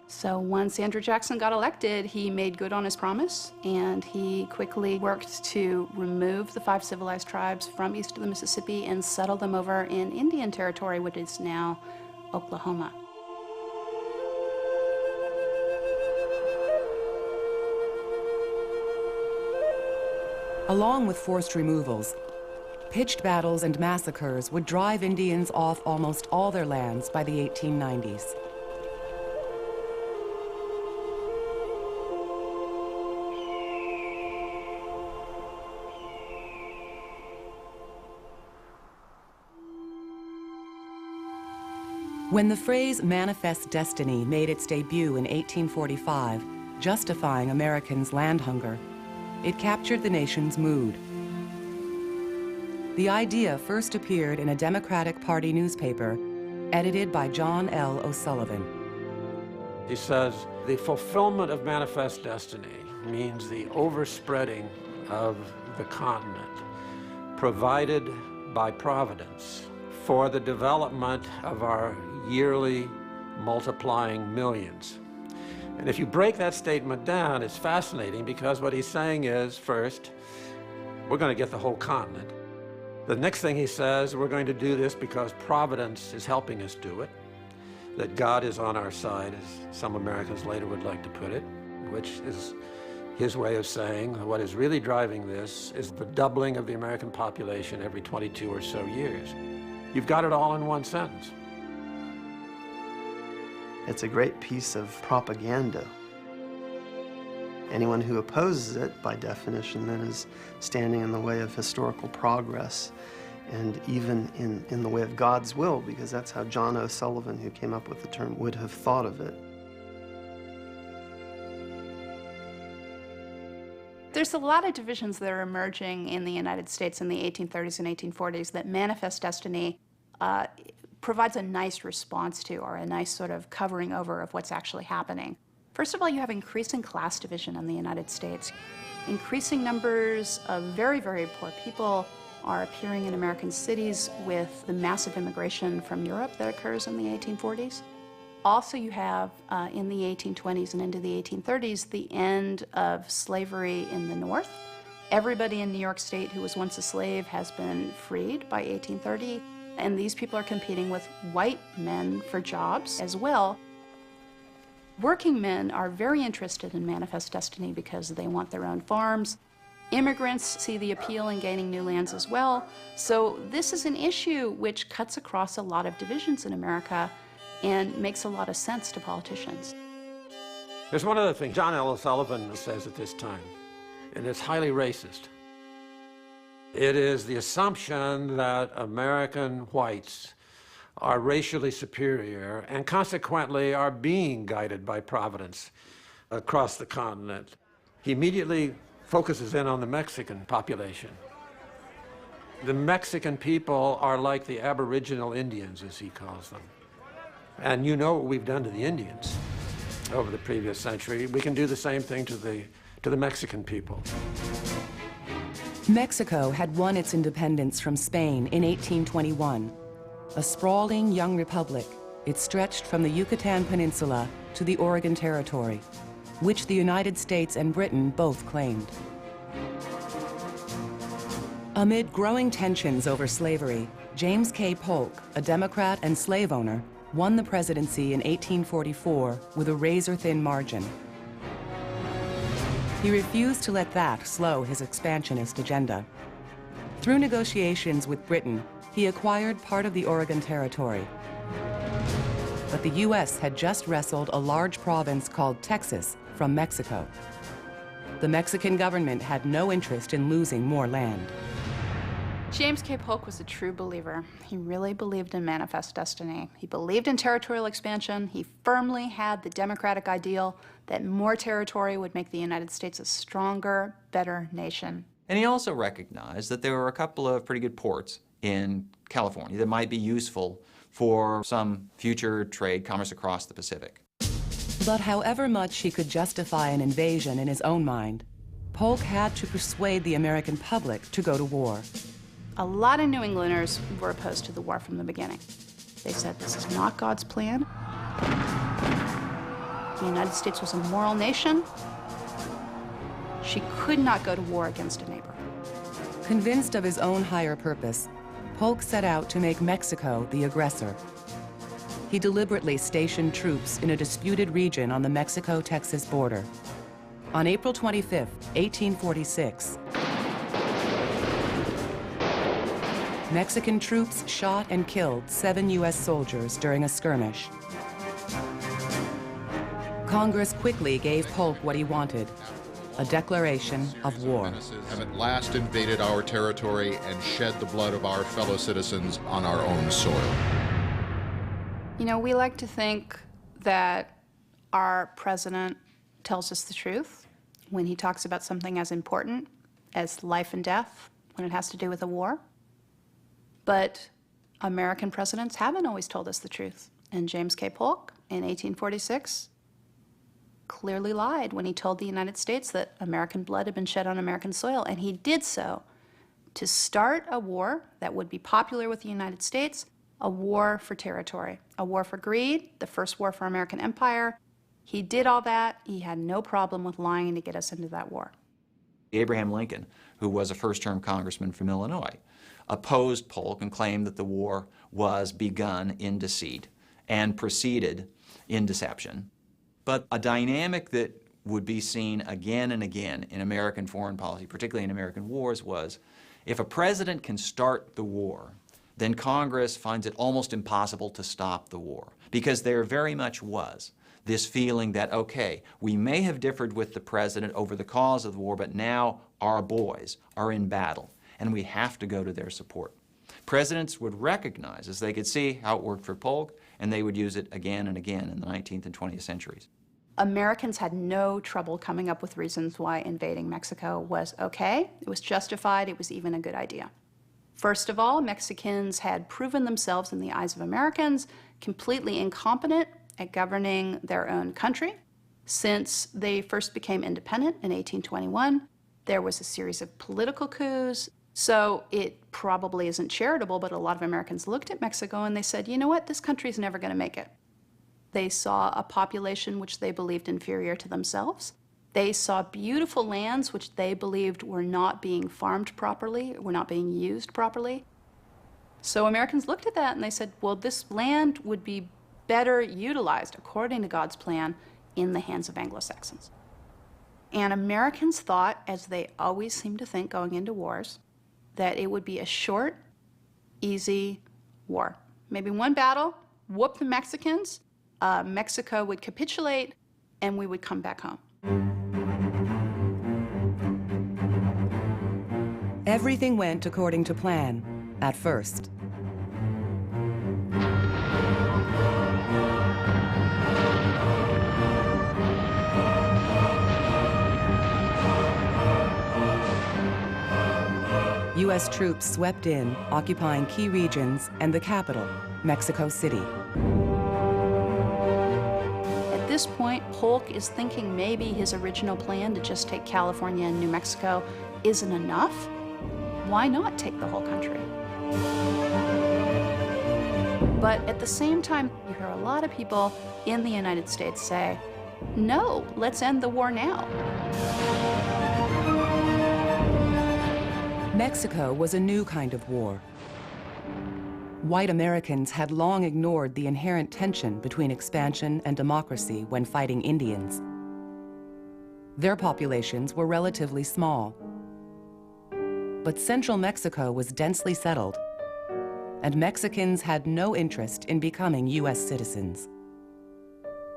So once Andrew Jackson got elected, he made good on his promise, and he quickly worked to remove the 5 civilized tribes from east of the Mississippi and settle them over in Indian Territory, which is now Oklahoma. Along with forced removals, pitched battles and massacres would drive Indians off almost all their lands by the 1890s. When the phrase manifest destiny made its debut in 1845, justifying Americans' land hunger, it captured the nation's mood. The idea first appeared in a Democratic Party newspaper, edited by John L. O'Sullivan. He says, the fulfillment of manifest destiny means the overspreading of the continent, provided by Providence for the development of our yearly multiplying millions. And if you break that statement down, it's fascinating because what he's saying is, first, we're going to get the whole continent. The next thing he says, we're going to do this because Providence is helping us do it, that God is on our side, as some Americans later would like to put it, which is his way of saying what is really driving this is the doubling of the American population every 22 or so years. You've got it all in one sentence. It's a great piece of propaganda. Anyone who opposes it, by definition, then is standing in the way of historical progress and even in the way of God's will, because that's how John O'Sullivan, who came up with the term, would have thought of it. There's a lot of divisions that are emerging in the United States in the 1830s and 1840s that manifest destiny provides a nice response to, or a nice sort of covering over of what's actually happening. First of all, you have increasing class division in the United States. Increasing numbers of very, very poor people are appearing in American cities with the massive immigration from Europe that occurs in the 1840s. Also, you have in the 1820s and into the 1830s the end of slavery in the North. Everybody in New York State who was once a slave has been freed by 1830, and these people are competing with white men for jobs as well. Working men are very interested in manifest destiny because they want their own farms. Immigrants see the appeal in gaining new lands as well. So this is an issue which cuts across a lot of divisions in America and makes a lot of sense to politicians. There's one other thing John L. O'Sullivan says at this time, and it's highly racist. It is the assumption that American whites are racially superior and consequently are being guided by Providence across the continent. He immediately focuses in on the Mexican population. The Mexican people are like the Aboriginal Indians, as he calls them. And you know what we've done to the Indians. over the previous century, we can do the same thing to the Mexican people. Mexico had won its independence from Spain in 1821. A sprawling young republic, it stretched from the Yucatan Peninsula to the Oregon Territory, which the United States and Britain both claimed. Amid growing tensions over slavery, James K. Polk, a Democrat and slave owner, won the presidency in 1844 with a razor-thin margin. He refused to let that slow his expansionist agenda. Through negotiations with Britain, he acquired part of the Oregon Territory. But the U.S. had just wrestled a large province called Texas from Mexico. The Mexican government had no interest in losing more land. James K. Polk was a true believer. He really believed in manifest destiny. He believed in territorial expansion. He firmly had the democratic ideal that more territory would make the United States a stronger, better nation. And he also recognized that there were a couple of pretty good ports in California that might be useful for some future trade, commerce across the Pacific. But however much he could justify an invasion in his own mind, Polk had to persuade the American public to go to war. A lot of New Englanders were opposed to the war from the beginning. They said, this is not God's plan. The United States was a moral nation. She could not go to war against a neighbor. Convinced of his own higher purpose, Polk set out to make Mexico the aggressor. He deliberately stationed troops in a disputed region on the Mexico-Texas border. On April 25, 1846, Mexican troops shot and killed 7 U.S. soldiers during a skirmish. Congress quickly gave Polk what he wanted, a declaration of war. Have at last invaded our territory and shed the blood of our fellow citizens on our own soil. You know, we like to think that our president tells us the truth when he talks about something as important as life and death when it has to do with a war. But American presidents haven't always told us the truth. And James K. Polk, in 1846, clearly lied when he told the United States that American blood had been shed on American soil. And he did so to start a war that would be popular with the United States, a war for territory, a war for greed, the first war for American empire. He did all that. He had no problem with lying to get us into that war. Abraham Lincoln, who was a first-term congressman from Illinois, opposed Polk and claimed that the war was begun in deceit and proceeded in deception. But a dynamic that would be seen again and again in American foreign policy, particularly in American wars, was if a president can start the war, then Congress finds it almost impossible to stop the war, because there very much was this feeling that, okay, we may have differed with the president over the cause of the war, but now our boys are in battle, and we have to go to their support. Presidents would recognize, as they could see how it worked for Polk, and they would use it again and again in the 19th and 20th centuries. Americans had no trouble coming up with reasons why invading Mexico was okay, it was justified, it was even a good idea. First of all, Mexicans had proven themselves in the eyes of Americans completely incompetent at governing their own country. Since they first became independent in 1821, there was a series of political coups. So it probably isn't charitable, but a lot of Americans looked at Mexico and they said, you know what, this country is never going to make it. They saw a population which they believed inferior to themselves. They saw beautiful lands which they believed were not being farmed properly, were not being used properly. So Americans looked at that and they said, well, this land would be better utilized, according to God's plan, in the hands of Anglo-Saxons. And Americans thought, as they always seem to think going into wars, that it would be a short, easy war. Maybe one battle, whoop the Mexicans, Mexico would capitulate, and we would come back home. Everything went according to plan, at first. U.S. troops swept in, occupying key regions and the capital, Mexico City. At this point, Polk is thinking maybe his original plan to just take California and New Mexico isn't enough. Why not take the whole country? But at the same time, you hear a lot of people in the United States say, no, let's end the war now. Mexico was a new kind of war. White Americans had long ignored the inherent tension between expansion and democracy when fighting Indians. Their populations were relatively small. But central Mexico was densely settled, and Mexicans had no interest in becoming U.S. citizens.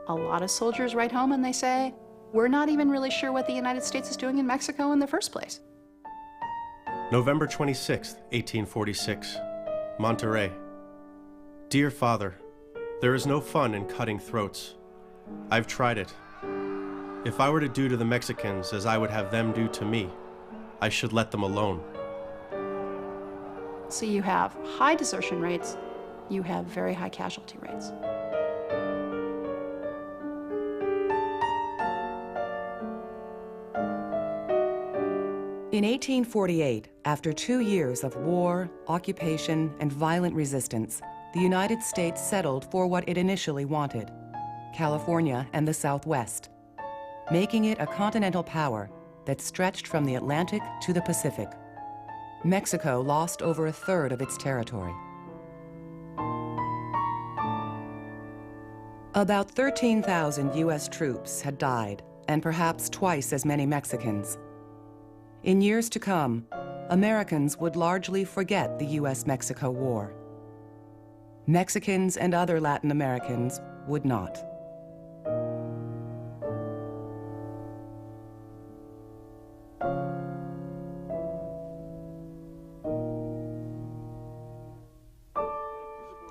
A lot of soldiers write home and they say, we're not even really sure what the United States is doing in Mexico in the first place. November 26, 1846, Monterrey. Dear Father, there is no fun in cutting throats. I've tried it. If I were to do to the Mexicans as I would have them do to me, I should let them alone. So you have high desertion rates, you have very high casualty rates. In 1848, after 2 years of war, occupation, and violent resistance, the United States settled for what it initially wanted, California and the Southwest, making it a continental power that stretched from the Atlantic to the Pacific. Mexico lost over a third of its territory. About 13,000 U.S. troops had died, and perhaps twice as many Mexicans. In years to come, Americans would largely forget the U.S.-Mexico War. Mexicans and other Latin Americans would not.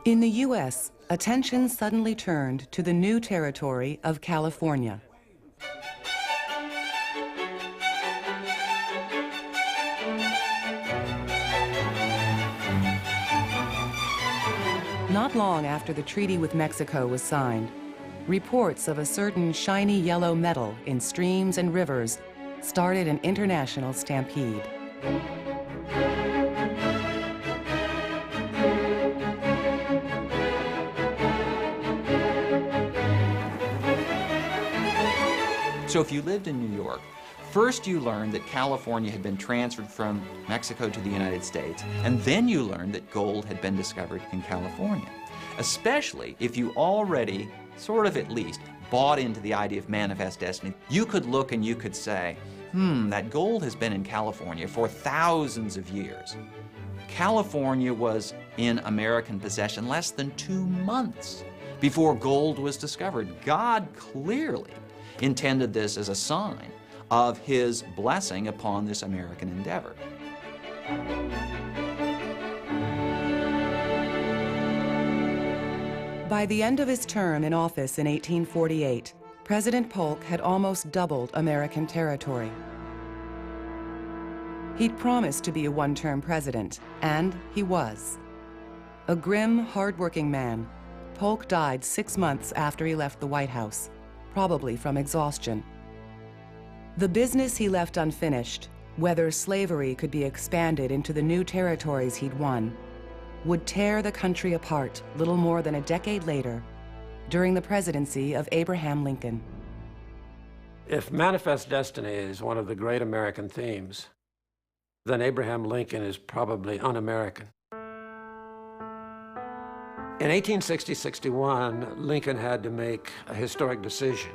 In the U.S., attention suddenly turned to the new territory of California. Not long after the treaty with Mexico was signed, reports of a certain shiny yellow metal in streams and rivers started an international stampede. So if you lived in New York, first you learned that California had been transferred from Mexico to the United States, and then you learned that gold had been discovered in California. Especially if you already, sort of at least, bought into the idea of manifest destiny. You could look and you could say, that gold has been in California for thousands of years. California was in American possession less than 2 months before gold was discovered. God clearly intended this as a sign of his blessing upon this American endeavor. By the end of his term in office in 1848, President Polk had almost doubled American territory. He'd promised to be a one-term president, and he was. A grim, hard-working man, Polk died 6 months after he left the White House, probably from exhaustion. The business he left unfinished, whether slavery could be expanded into the new territories he'd won, would tear the country apart little more than a decade later, during the presidency of Abraham Lincoln. If manifest destiny is one of the great American themes, then Abraham Lincoln is probably un-American. In 1860-61, Lincoln had to make a historic decision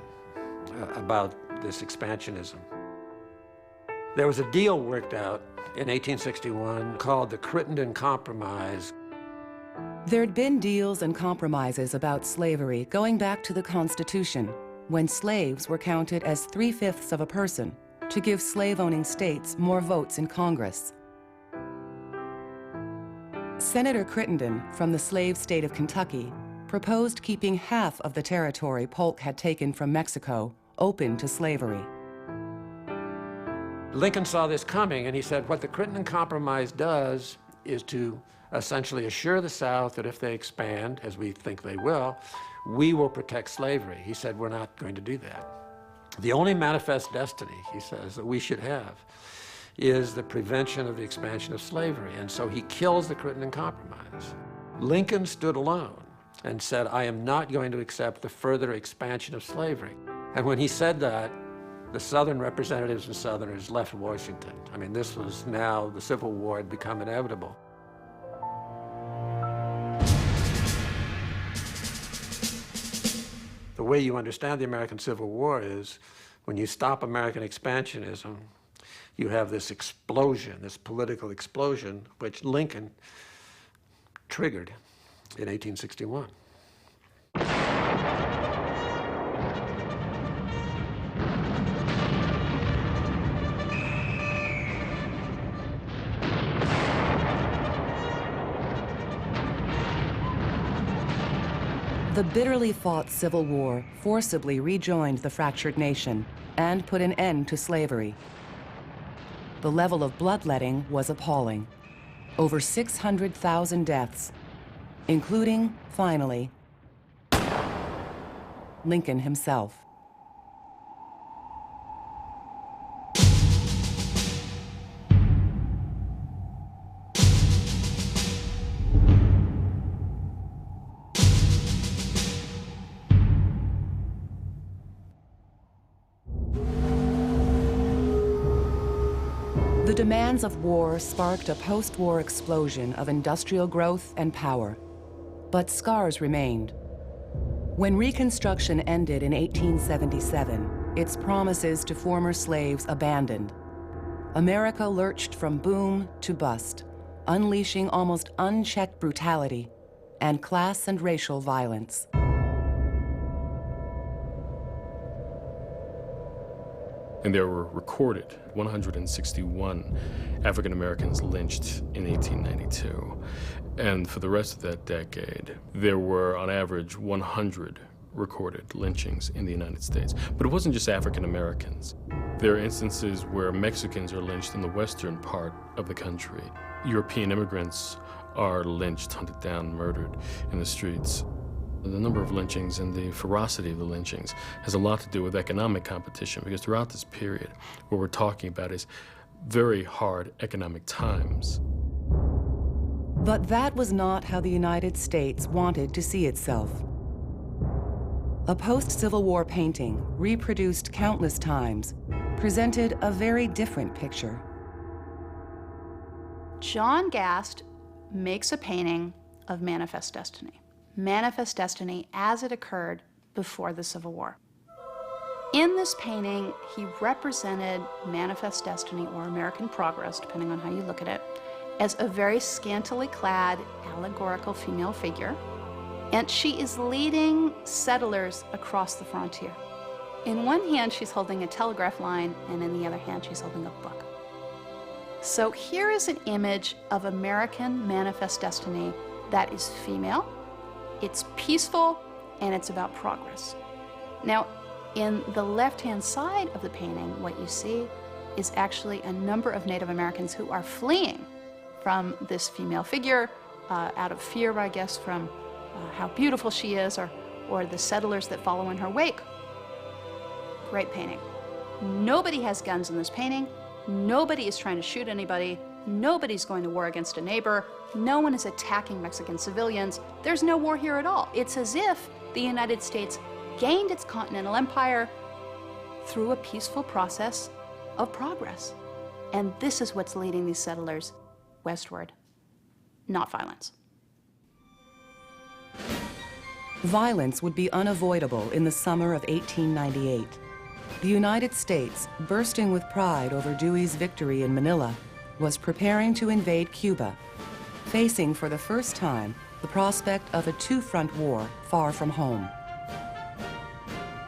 about this expansionism. There was a deal worked out in 1861 called the Crittenden Compromise. There'd been deals and compromises about slavery going back to the Constitution, when slaves were counted as 3/5 of a person to give slave-owning states more votes in Congress. Senator Crittenden from the slave state of Kentucky proposed keeping half of the territory Polk had taken from Mexico open to slavery. Lincoln saw this coming, and he said, what the Crittenden Compromise does is to essentially assure the South that if they expand, as we think they will, we will protect slavery. He said, we're not going to do that. The only manifest destiny, he says, that we should have is the prevention of the expansion of slavery. And so he kills the Crittenden Compromise. Lincoln stood alone and said, I am not going to accept the further expansion of slavery. And when he said that, the Southern representatives and Southerners left Washington. I mean, this was now, the Civil War had become inevitable. The way you understand the American Civil War is when you stop American expansionism, you have this explosion, this political explosion, which Lincoln triggered in 1861. The bitterly fought Civil War forcibly rejoined the fractured nation and put an end to slavery. The level of bloodletting was appalling. Over 600,000 deaths, including, finally, Lincoln himself. The demands of war sparked a post-war explosion of industrial growth and power, but scars remained. When Reconstruction ended in 1877, its promises to former slaves abandoned. America lurched from boom to bust, unleashing almost unchecked brutality and class and racial violence. And there were recorded 161 African Americans lynched in 1892. And for the rest of that decade, there were on average 100 recorded lynchings in the United States. But it wasn't just African Americans. There are instances where Mexicans are lynched in the western part of the country. European immigrants are lynched, hunted down, murdered in the streets. The number of lynchings and the ferocity of the lynchings has a lot to do with economic competition, because throughout this period, what we're talking about is very hard economic times. But that was not how the United States wanted to see itself. A post-Civil War painting, reproduced countless times, presented a very different picture. John Gast makes a painting of Manifest Destiny. Manifest Destiny as it occurred before the Civil War. In this painting, he represented Manifest Destiny, or American Progress, depending on how you look at it, as a very scantily clad, allegorical female figure, and she is leading settlers across the frontier. In one hand, she's holding a telegraph line, and in the other hand, she's holding a book. So here is an image of American Manifest Destiny that is female, it's peaceful, and it's about progress. Now, in the left-hand side of the painting, what you see is actually a number of Native Americans who are fleeing from this female figure out of fear, I guess, from how beautiful she is, or the settlers that follow in her wake. Great painting. Nobody has guns in this painting. Nobody is trying to shoot anybody. Nobody's going to war against a neighbor. No one is attacking Mexican civilians. There's no war here at all. It's as if the United States gained its continental empire through a peaceful process of progress. And this is what's leading these settlers westward, not violence. Violence would be unavoidable in the summer of 1898. The United States, bursting with pride over Dewey's victory in Manila, was preparing to invade Cuba, facing for the first time the prospect of a two-front war far from home.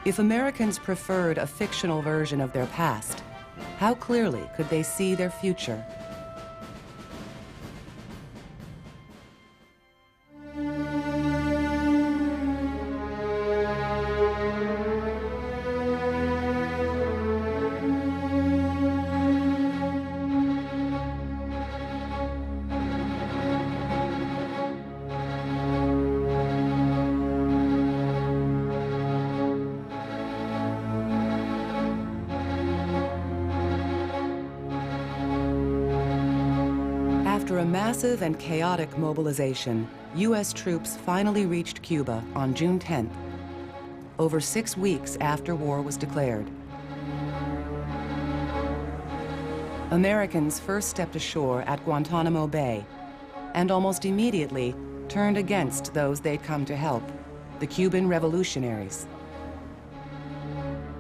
If Americans preferred a fictional version of their past, how clearly could they see their future? massive and chaotic mobilization, U.S. troops finally reached Cuba on June 10th, over 6 weeks after war was declared. Americans first stepped ashore at Guantanamo Bay and almost immediately turned against those they'd come to help, the Cuban revolutionaries.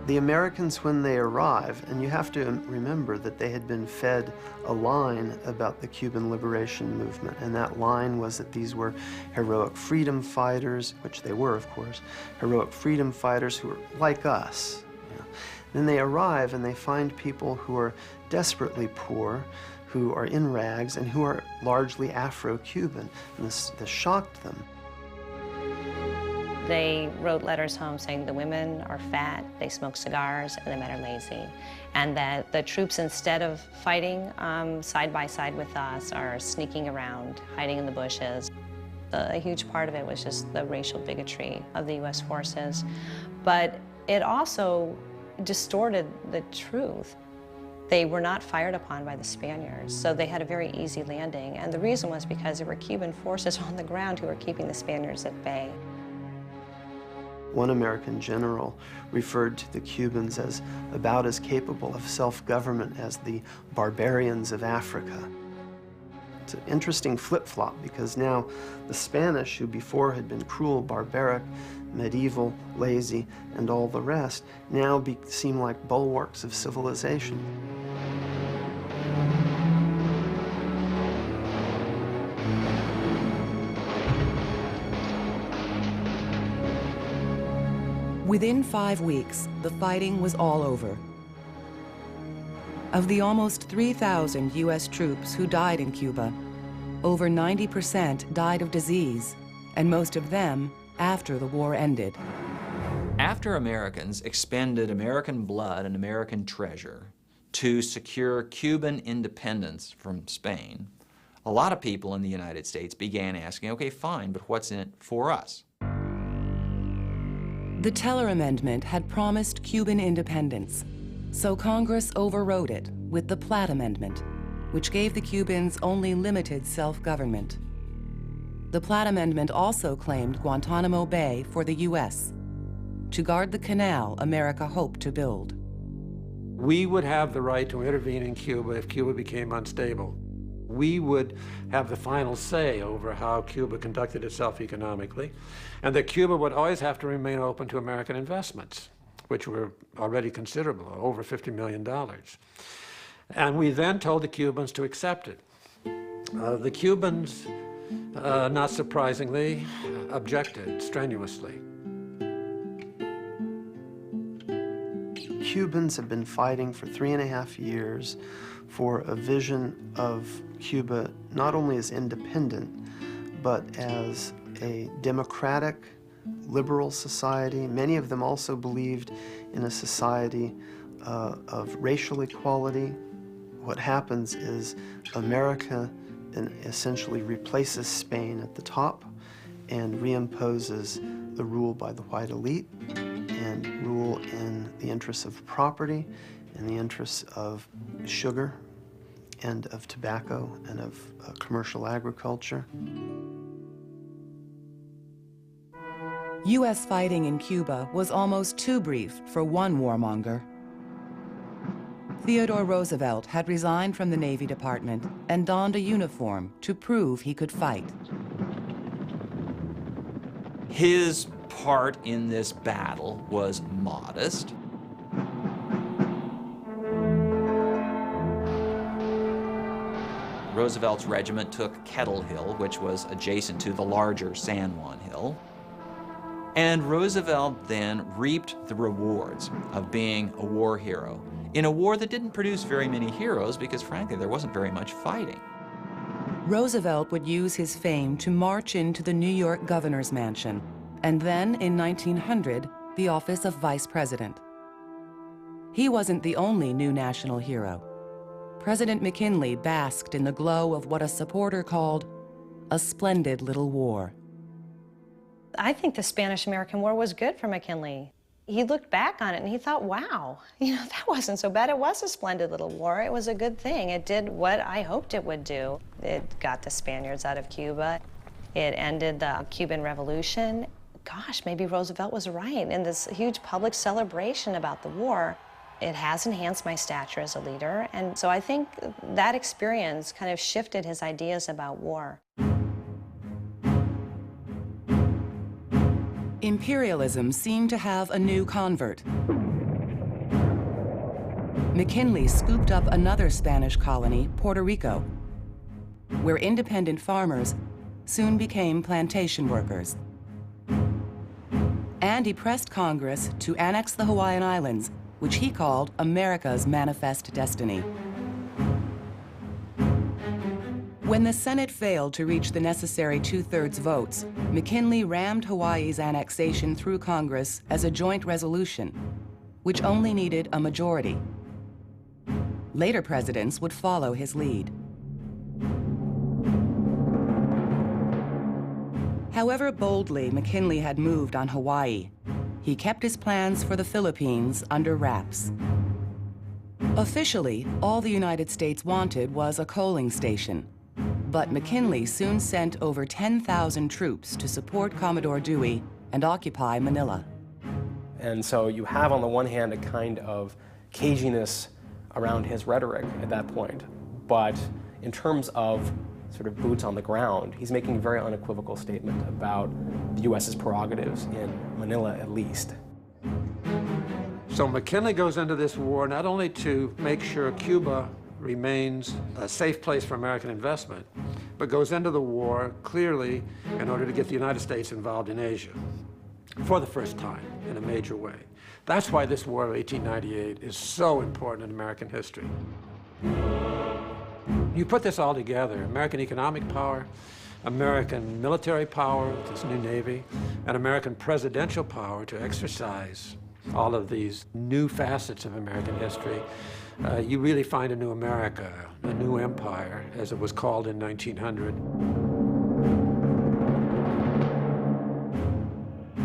The Americans, when they arrive, and you have to remember that they had been fed a line about the Cuban liberation movement, and that line was that these were heroic freedom fighters, which they were, of course, heroic freedom fighters who were like us. You know. Then they arrive and they find people who are desperately poor, who are in rags, and who are largely Afro-Cuban, and this shocked them. They wrote letters home saying the women are fat, they smoke cigars, and the men are lazy. And that the troops, instead of fighting side by side with us, are sneaking around, hiding in the bushes. A huge part of it was just the racial bigotry of the U.S. forces. But it also distorted the truth. They were not fired upon by the Spaniards, so they had a very easy landing. And the reason was because there were Cuban forces on the ground who were keeping the Spaniards at bay. One American general referred to the Cubans as about as capable of self-government as the barbarians of Africa. It's an interesting flip-flop because now the Spanish, who before had been cruel, barbaric, medieval, lazy, and all the rest, now seem like bulwarks of civilization. Within 5 weeks, the fighting was all over. Of the almost 3,000 U.S. troops who died in Cuba, over 90% died of disease, and most of them after the war ended. After Americans expended American blood and American treasure to secure Cuban independence from Spain, a lot of people in the United States began asking, okay, fine, but what's in it for us? The Teller Amendment had promised Cuban independence, so Congress overrode it with the Platt Amendment, which gave the Cubans only limited self-government. The Platt Amendment also claimed Guantanamo Bay for the U.S. to guard the canal America hoped to build. We would have the right to intervene in Cuba if Cuba became unstable. We would have the final say over how Cuba conducted itself economically, and that Cuba would always have to remain open to American investments, which were already considerable, over $50 million. And we then told the Cubans to accept it. The Cubans, not surprisingly, objected strenuously. Cubans have been fighting for 3.5 years for a vision of Cuba not only as independent, but as a democratic, liberal society. Many of them also believed in a society of racial equality. What happens is America essentially replaces Spain at the top and reimposes the rule by the white elite and rule in the interests of property, in the interests of sugar and of tobacco and of commercial agriculture. U.S. fighting in Cuba was almost too brief for one warmonger. Theodore Roosevelt had resigned from the Navy Department and donned a uniform to prove he could fight. His part in this battle was modest. Roosevelt's regiment took Kettle Hill, which was adjacent to the larger San Juan Hill. And Roosevelt then reaped the rewards of being a war hero in a war that didn't produce very many heroes because, frankly, there wasn't very much fighting. Roosevelt would use his fame to march into the New York governor's mansion, and then, in 1900, the office of vice president. He wasn't the only new national hero. President McKinley basked in the glow of what a supporter called a splendid little war. I think the Spanish-American War was good for McKinley. he looked back on it and he thought, wow, that wasn't so bad. It was a splendid little war. It was a good thing. It did what I hoped it would do. It got the Spaniards out of Cuba. It ended the Cuban Revolution. Gosh, maybe Roosevelt was right in this huge public celebration about the war. It has enhanced my stature as a leader, and so I think that experience kind of shifted his ideas about war. Imperialism seemed to have a new convert. McKinley scooped up another Spanish colony, Puerto Rico, where independent farmers soon became plantation workers. And he pressed Congress to annex the Hawaiian Islands, which he called America's manifest destiny. When the Senate failed to reach the necessary 2/3 votes, McKinley rammed Hawaii's annexation through Congress as a joint resolution, which only needed a majority. Later presidents would follow his lead. However boldly McKinley had moved on Hawaii, he kept his plans for the Philippines under wraps. Officially, all the United States wanted was a coaling station, but McKinley soon sent over 10,000 troops to support Commodore Dewey and occupy Manila. And so you have, on the one hand, a kind of caginess around his rhetoric at that point, but in terms of sort of boots on the ground, he's making a very unequivocal statement about the U.S.'s prerogatives in Manila, at least. So McKinley goes into this war not only to make sure Cuba remains a safe place for American investment, but goes into the war clearly in order to get the United States involved in Asia for the first time in a major way. That's why this war of 1898 is so important in American history. You put this all together, American economic power, American military power with this new Navy, and American presidential power to exercise all of these new facets of American history, you really find a new America, a new empire, as it was called in 1900.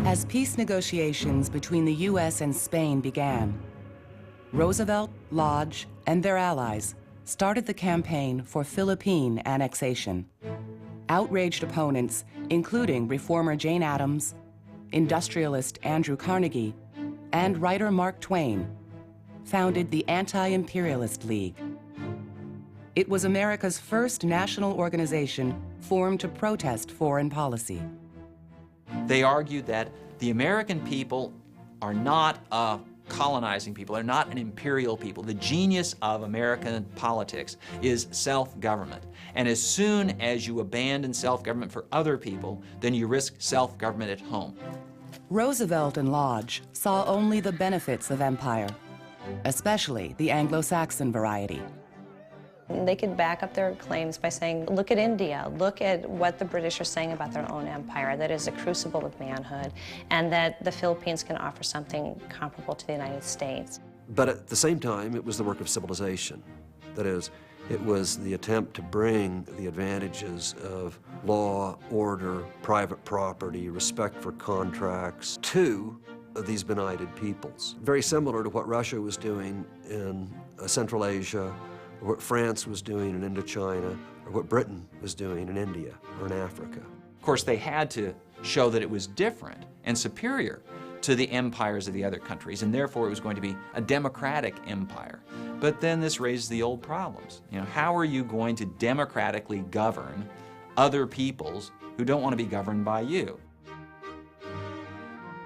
As peace negotiations between the U.S. and Spain began, Roosevelt, Lodge, and their allies started the campaign for Philippine annexation. Outraged opponents, including reformer Jane Addams, industrialist Andrew Carnegie, and writer Mark Twain, founded the Anti-Imperialist League. It was America's first national organization formed to protest foreign policy. They argued that the American people are not a colonizing people, they're not an imperial people. The genius of American politics is self-government. And as soon as you abandon self-government for other people, then you risk self-government at home. Roosevelt and Lodge saw only the benefits of empire, especially the Anglo-Saxon variety. They could back up their claims by saying, look at India, look at what the British are saying about their own empire, that is a crucible of manhood, and that the Philippines can offer something comparable to the United States. But at the same time, it was the work of civilization. That is, it was the attempt to bring the advantages of law, order, private property, respect for contracts to these benighted peoples. Very similar to what Russia was doing in Central Asia, or what France was doing in Indochina, or what Britain was doing in India or in Africa. Of course, they had to show that it was different and superior to the empires of the other countries, and therefore it was going to be a democratic empire. But then this raises the old problems. How are you going to democratically govern other peoples who don't want to be governed by you?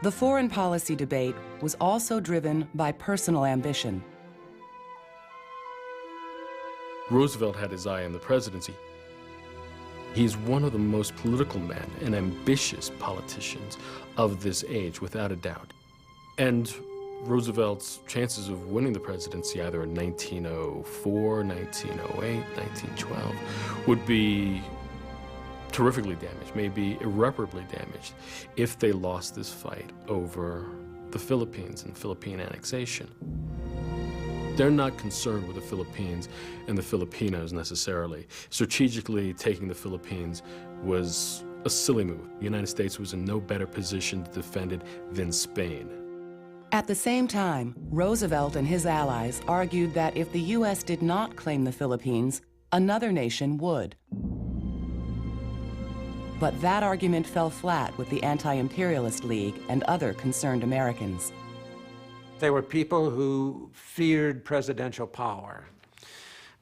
The foreign policy debate was also driven by personal ambition. Roosevelt had his eye on the presidency. He's one of the most political men and ambitious politicians of this age, without a doubt. And Roosevelt's chances of winning the presidency either in 1904, 1908, 1912 would be terrifically damaged, maybe irreparably damaged, if they lost this fight over the Philippines and Philippine annexation. They're not concerned with the Philippines and the Filipinos necessarily. Strategically, taking the Philippines was a silly move. The United States was in no better position to defend it than Spain. At the same time, Roosevelt and his allies argued that if the U.S. did not claim the Philippines, another nation would. But that argument fell flat with the Anti-Imperialist League and other concerned Americans. They were people who feared presidential power.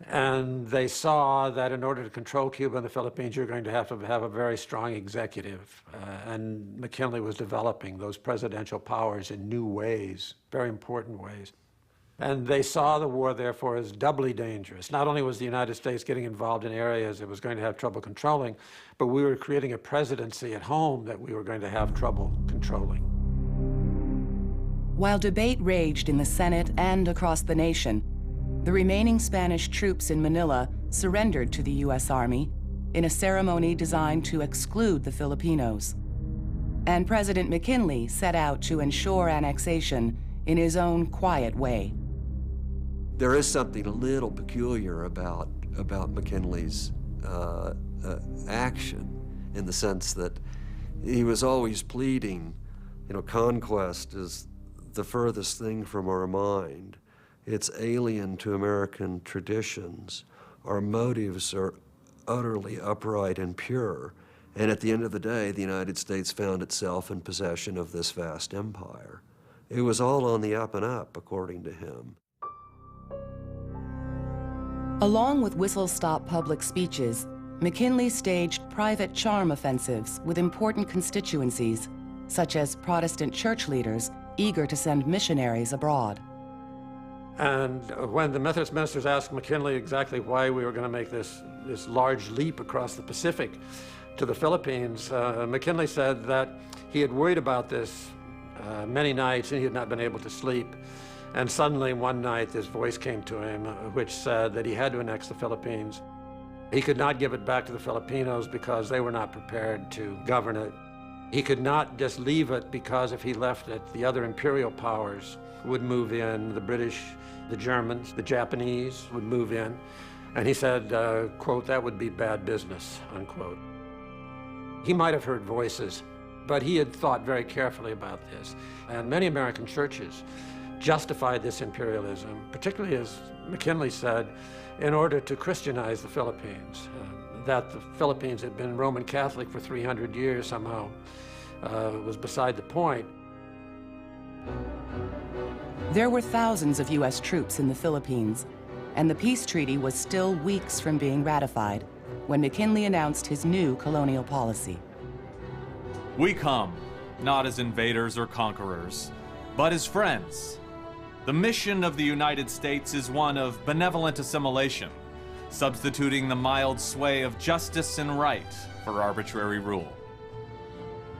And they saw that in order to control Cuba and the Philippines, you're going to have a very strong executive. And McKinley was developing those presidential powers in new ways, very important ways. And they saw the war, therefore, as doubly dangerous. Not only was the United States getting involved in areas it was going to have trouble controlling, but we were creating a presidency at home that we were going to have trouble controlling. While debate raged in the Senate and across the nation, the remaining Spanish troops in Manila surrendered to the U.S. Army in a ceremony designed to exclude the Filipinos. And President McKinley set out to ensure annexation in his own quiet way. There is something a little peculiar about McKinley's action, in the sense that he was always pleading, conquest is the furthest thing from our mind. It's alien to American traditions. Our motives are utterly upright and pure. And at the end of the day, the United States found itself in possession of this vast empire. It was all on the up and up, according to him. Along with whistle-stop public speeches, McKinley staged private charm offensives with important constituencies, such as Protestant church leaders eager to send missionaries abroad. And when the Methodist ministers asked McKinley exactly why we were going to make this large leap across the Pacific to the Philippines, McKinley said that he had worried about this many nights and he had not been able to sleep. And suddenly one night this voice came to him which said that he had to annex the Philippines. He could not give it back to the Filipinos because they were not prepared to govern it. He could not just leave it because if he left it, the other imperial powers would move in, the British, the Germans, the Japanese would move in. And he said, quote, that would be bad business, unquote. He might have heard voices, but he had thought very carefully about this. And many American churches justified this imperialism, particularly, as McKinley said, in order to Christianize the Philippines. That the Philippines had been Roman Catholic for 300 years somehow was beside the point. There were thousands of U.S. troops in the Philippines, and the peace treaty was still weeks from being ratified when McKinley announced his new colonial policy. We come, not as invaders or conquerors, but as friends. The mission of the United States is one of benevolent assimilation, substituting the mild sway of justice and right for arbitrary rule.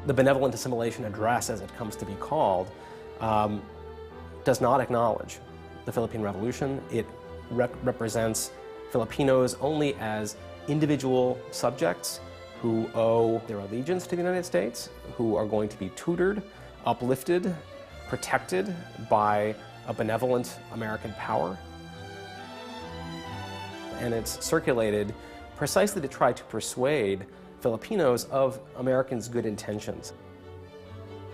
The benevolent assimilation address, as it comes to be called, does not acknowledge the Philippine Revolution. It represents Filipinos only as individual subjects who owe their allegiance to the United States, who are going to be tutored, uplifted, protected by a benevolent American power. And it's circulated precisely to try to persuade Filipinos of Americans' good intentions.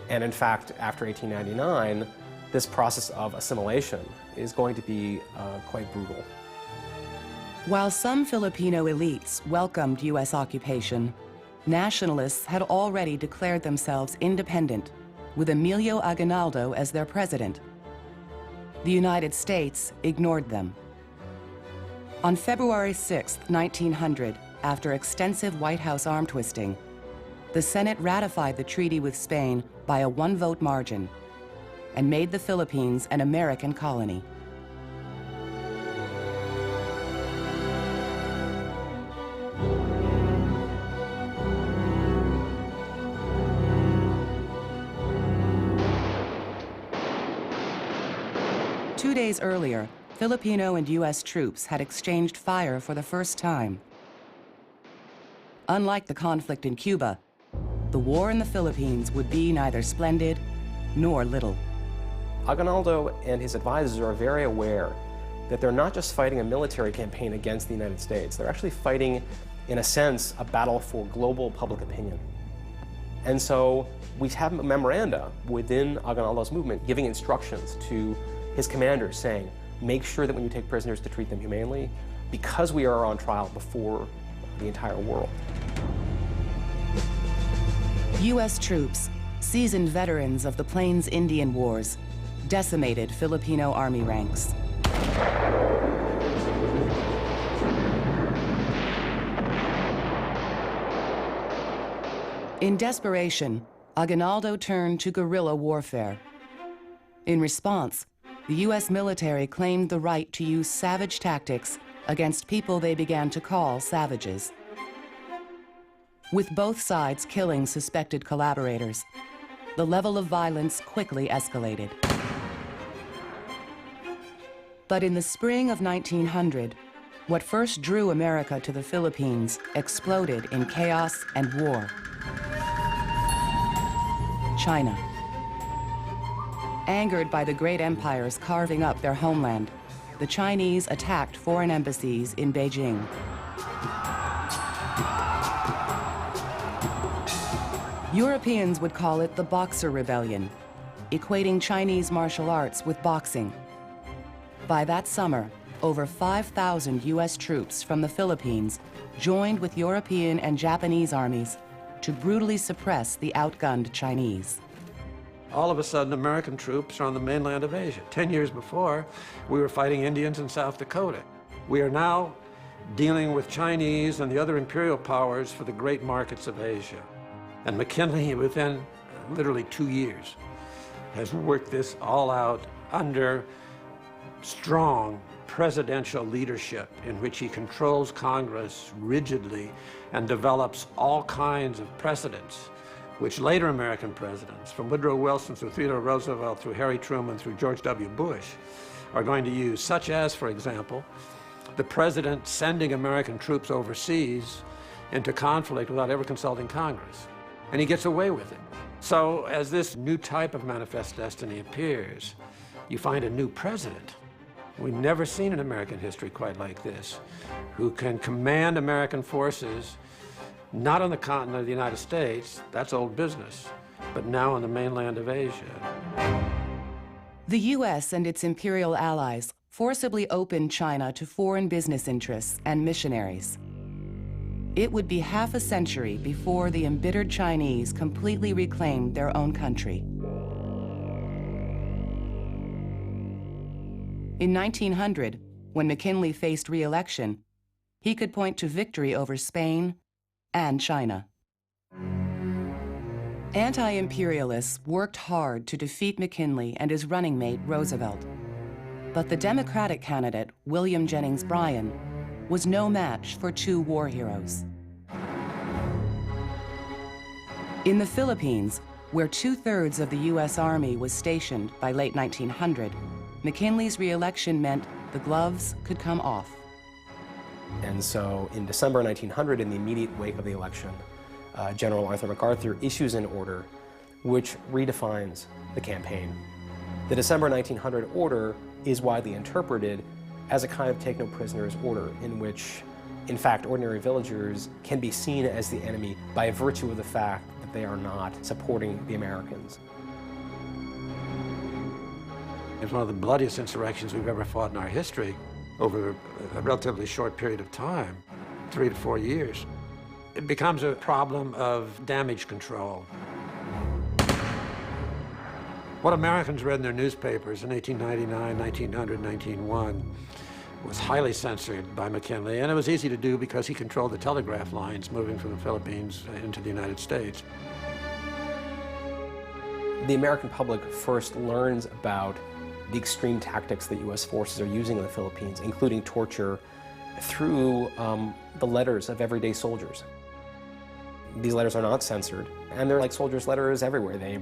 And in fact, after 1899, this process of assimilation is going to be quite brutal. While some Filipino elites welcomed U.S. occupation, nationalists had already declared themselves independent, with Emilio Aguinaldo as their president. The United States ignored them. On February 6, 1900, after extensive White House arm twisting, the Senate ratified the treaty with Spain by a one-vote margin and made the Philippines an American colony. Two days earlier, Filipino and U.S. troops had exchanged fire for the first time. Unlike the conflict in Cuba, the war in the Philippines would be neither splendid nor little. Aguinaldo and his advisors are very aware that they're not just fighting a military campaign against the United States, they're actually fighting, in a sense, a battle for global public opinion. And so we have memoranda within Aguinaldo's movement giving instructions to his commanders saying, make sure that when you take prisoners to treat them humanely, because we are on trial before the entire world. U.S. troops, seasoned veterans of the Plains Indian Wars, decimated Filipino army ranks. In desperation, Aguinaldo turned to guerrilla warfare. In response, the U.S. military claimed the right to use savage tactics against people they began to call savages. With both sides killing suspected collaborators, the level of violence quickly escalated. But in the spring of 1900, what first drew America to the Philippines exploded in chaos and war. China. Angered by the great empires carving up their homeland, the Chinese attacked foreign embassies in Beijing. Europeans would call it the Boxer Rebellion, equating Chinese martial arts with boxing. By that summer, over 5,000 U.S. troops from the Philippines joined with European and Japanese armies to brutally suppress the outgunned Chinese. All of a sudden, American troops are on the mainland of Asia. 10 years before, we were fighting Indians in South Dakota. We are now dealing with Chinese and the other imperial powers for the great markets of Asia. And McKinley, within literally 2 years, has worked this all out under strong presidential leadership in which he controls Congress rigidly and develops all kinds of precedents which later American presidents, from Woodrow Wilson through Theodore Roosevelt, through Harry Truman, through George W. Bush, are going to use, such as, for example, the president sending American troops overseas into conflict without ever consulting Congress. And he gets away with it. So as this new type of manifest destiny appears, you find a new president. We've never seen in American history quite like this, who can command American forces not on the continent of the United States, that's old business, but now on the mainland of Asia. The U.S. and its imperial allies forcibly opened China to foreign business interests and missionaries. It would be half a century before the embittered Chinese completely reclaimed their own country. In 1900, when McKinley faced re-election, he could point to victory over Spain and China. Anti-imperialists worked hard to defeat McKinley and his running mate, Roosevelt. But the Democratic candidate, William Jennings Bryan, was no match for two war heroes. In the Philippines, where 2/3 of the U.S. Army was stationed by late 1900, McKinley's re-election meant the gloves could come off. And so in December 1900, in the immediate wake of the election, General Arthur MacArthur issues an order which redefines the campaign. The December 1900 order is widely interpreted as a kind of take no prisoners order, in which, in fact, ordinary villagers can be seen as the enemy by virtue of the fact that they are not supporting the Americans. It's one of the bloodiest insurrections we've ever fought in our history over a relatively short period of time, 3 to 4 years. It becomes a problem of damage control. What Americans read in their newspapers in 1899, 1900, 1901 was highly censored by McKinley, and it was easy to do because he controlled the telegraph lines moving from the Philippines into the United States. The American public first learns about the extreme tactics that U.S. forces are using in the Philippines, including torture, through the letters of everyday soldiers. These letters are not censored, and they're like soldiers' letters everywhere. They,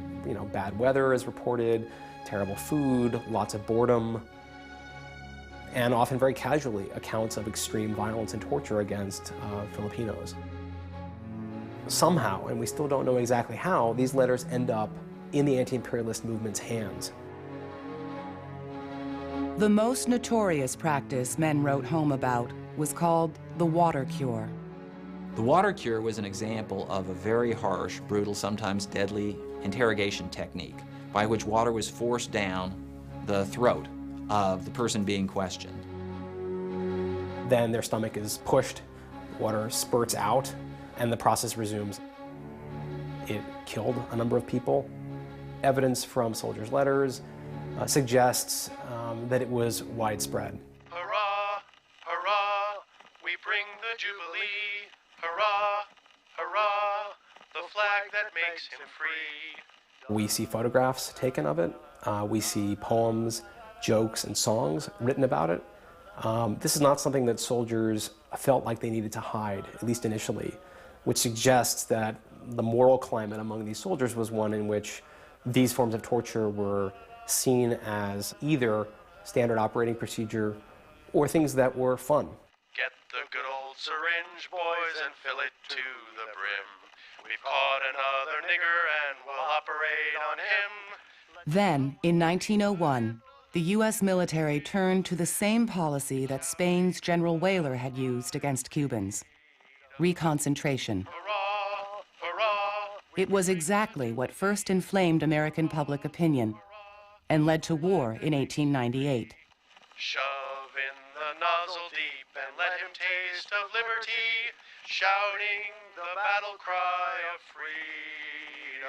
bad weather is reported, terrible food, lots of boredom, and often very casually accounts of extreme violence and torture against Filipinos. Somehow, and we still don't know exactly how, these letters end up in the anti-imperialist movement's hands. The most notorious practice men wrote home about was called the water cure. The water cure was an example of a very harsh, brutal, sometimes deadly interrogation technique by which water was forced down the throat of the person being questioned. Then their stomach is pushed, water spurts out, and the process resumes. It killed a number of people. Evidence from soldiers' letters suggests that it was widespread. Hurrah, hurrah, we bring the Jubilee. Hurrah, hurrah, the flag that makes him free. We see photographs taken of it. We see poems, jokes, and songs written about it. This is not something that soldiers felt like they needed to hide, at least initially, which suggests that the moral climate among these soldiers was one in which these forms of torture were seen as either standard operating procedure or things that were fun. Get the good old syringe, boys, and fill it to the brim. We've caught another nigger and we'll operate on him. Then, in 1901, the U.S. military turned to the same policy that Spain's General Weyler had used against Cubans: reconcentration. It was exactly what first inflamed American public opinion and led to war in 1898. Shove in the nozzle deep and let him taste of liberty, shouting the battle cry of freedom.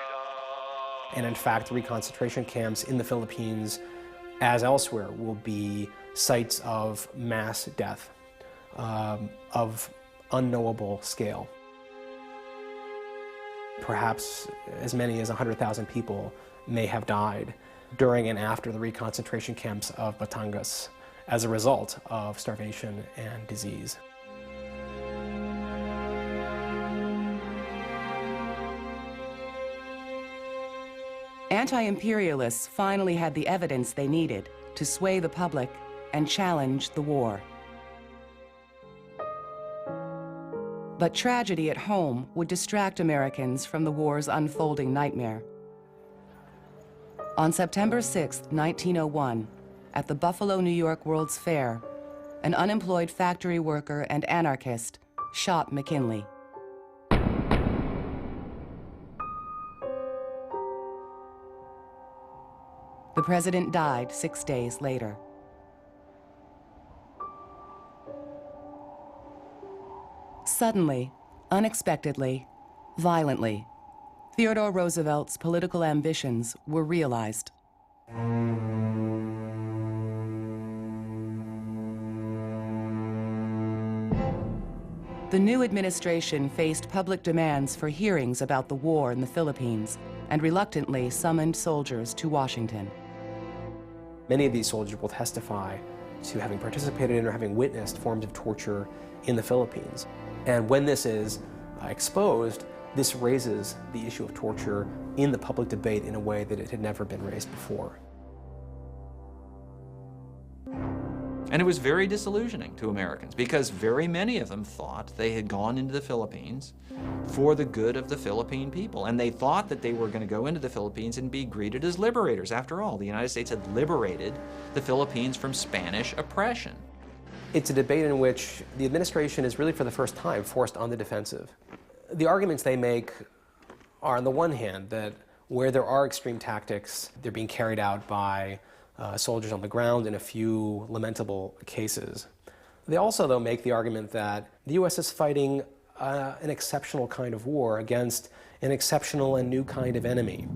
And in fact, reconcentration camps in the Philippines, as elsewhere, will be sites of mass death, of unknowable scale. Perhaps as many as 100,000 people may have died during and after the reconcentration camps of Batangas as a result of starvation and disease. Anti-imperialists finally had the evidence they needed to sway the public and challenge the war. But tragedy at home would distract Americans from the war's unfolding nightmare. On September 6, 1901, at the Buffalo, New York World's Fair, an unemployed factory worker and anarchist shot McKinley. The president died 6 days later. Suddenly, unexpectedly, violently, Theodore Roosevelt's political ambitions were realized. The new administration faced public demands for hearings about the war in the Philippines and reluctantly summoned soldiers to Washington. Many of these soldiers will testify to having participated in or having witnessed forms of torture in the Philippines. And when this is exposed, this raises the issue of torture in the public debate in a way that it had never been raised before. And it was very disillusioning to Americans because very many of them thought they had gone into the Philippines for the good of the Philippine people. And they thought that they were going to go into the Philippines and be greeted as liberators. After all, the United States had liberated the Philippines from Spanish oppression. It's a debate in which the administration is really for the first time forced on the defensive. The arguments they make are, on the one hand, that where there are extreme tactics, they're being carried out by soldiers on the ground in a few lamentable cases. They also, though, make the argument that the U.S. is fighting an exceptional kind of war against an exceptional and new kind of enemy,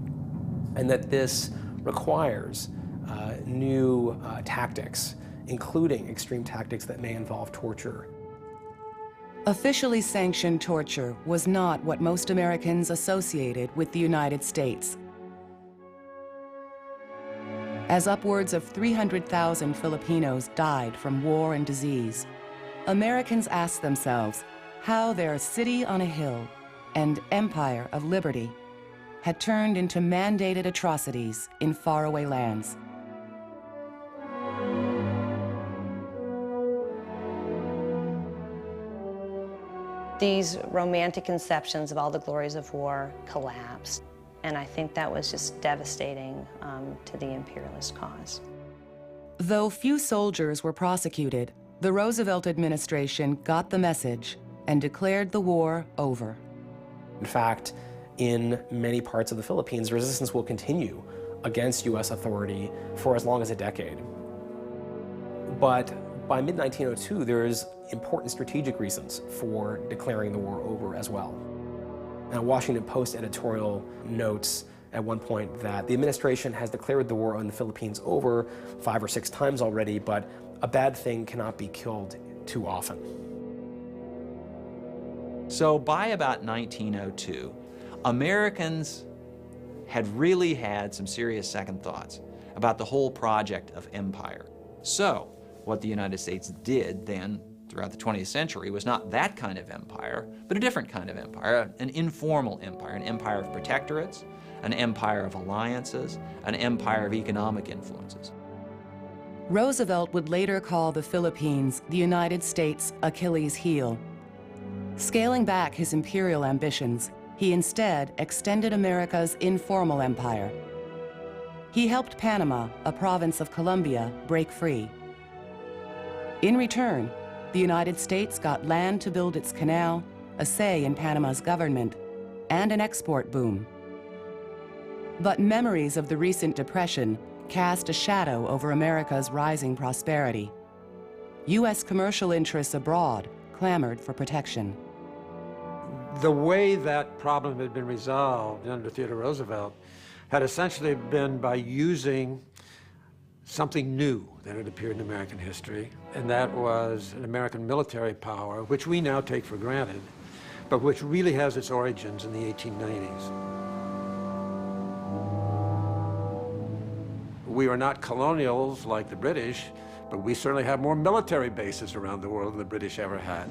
and that this requires new tactics, including extreme tactics that may involve torture. Officially sanctioned torture was not what most Americans associated with the United States. As upwards of 300,000 Filipinos died from war and disease, Americans asked themselves how their city on a hill and empire of liberty had turned into mandated atrocities in faraway lands. These romantic conceptions of all the glories of war collapsed. And I think that was just devastating to the imperialist cause. Though few soldiers were prosecuted, the Roosevelt administration got the message and declared the war over. In fact, in many parts of the Philippines, resistance will continue against U.S. authority for as long as a decade. But by mid-1902, there's important strategic reasons for declaring the war over as well. Now, Washington Post editorial notes at one point that the administration has declared the war on the Philippines over 5 or 6 times already, but a bad thing cannot be killed too often. So by about 1902, Americans had really had some serious second thoughts about the whole project of empire. So what the United States did then throughout the 20th century was not that kind of empire, but a different kind of empire, an informal empire, an empire of protectorates, an empire of alliances, an empire of economic influences. Roosevelt would later call the Philippines the United States' Achilles heel. Scaling back his imperial ambitions, he instead extended America's informal empire. He helped Panama, a province of Colombia, break free. In return, the United States got land to build its canal, a say in Panama's government, and an export boom. But memories of the recent Depression cast a shadow over America's rising prosperity. U.S. commercial interests abroad clamored for protection. The way that problem had been resolved under Theodore Roosevelt had essentially been by using something new that had appeared in American history, and that was an American military power, which we now take for granted, but which really has its origins in the 1890s. We are not colonials like the British, but we certainly have more military bases around the world than the British ever had.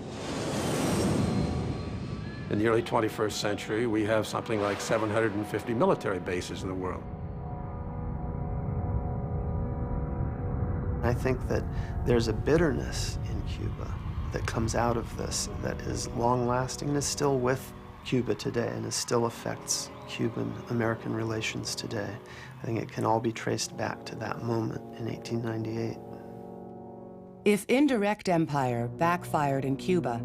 In the early 21st century, we have something like 750 military bases in the world. I think that there's a bitterness in Cuba that comes out of this that is long-lasting and is still with Cuba today and it still affects Cuban-American relations today. I think it can all be traced back to that moment in 1898. If indirect empire backfired in Cuba,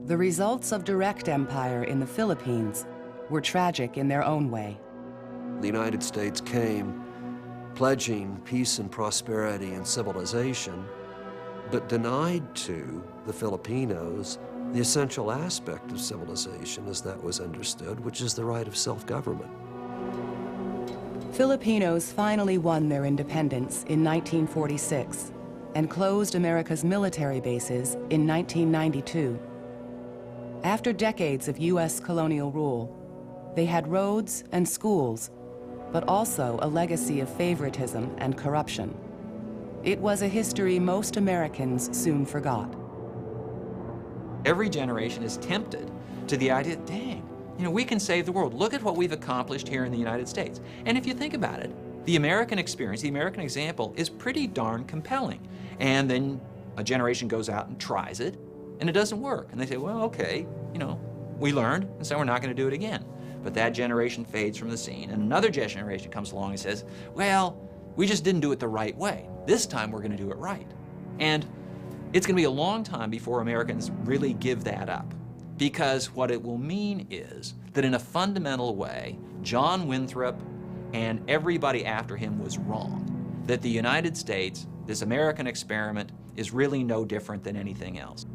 the results of direct empire in the Philippines were tragic in their own way. The United States came pledging peace and prosperity and civilization, but denied to the Filipinos the essential aspect of civilization as that was understood, which is the right of self-government. Filipinos finally won their independence in 1946 and closed America's military bases in 1992. After decades of U.S. colonial rule, they had roads and schools, but also a legacy of favoritism and corruption. It was a history most Americans soon forgot. Every generation is tempted to the idea, dang, we can save the world. Look at what we've accomplished here in the United States. And if you think about it, the American experience, the American example is pretty darn compelling. And then a generation goes out and tries it, and it doesn't work. And they say, well, okay, we learned, and so we're not going to do it again. But that generation fades from the scene, and another generation comes along and says, well, we just didn't do it the right way. This time we're going to do it right. And it's going to be a long time before Americans really give that up, because what it will mean is that in a fundamental way, John Winthrop and everybody after him was wrong, that the United States, this American experiment, is really no different than anything else.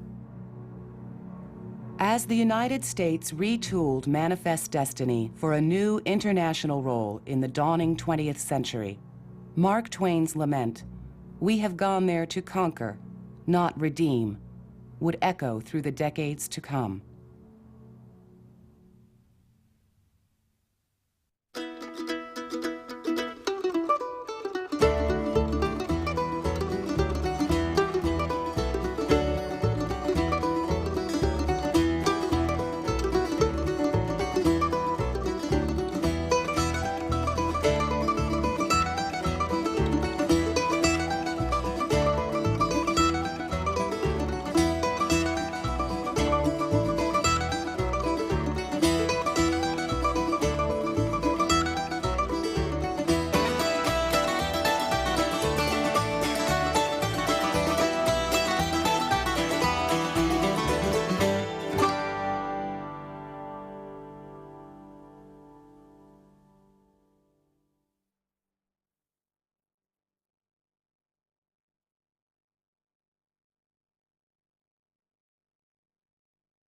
As the United States retooled manifest destiny for a new international role in the dawning 20th century, Mark Twain's lament, "We have gone there to conquer, not redeem," would echo through the decades to come.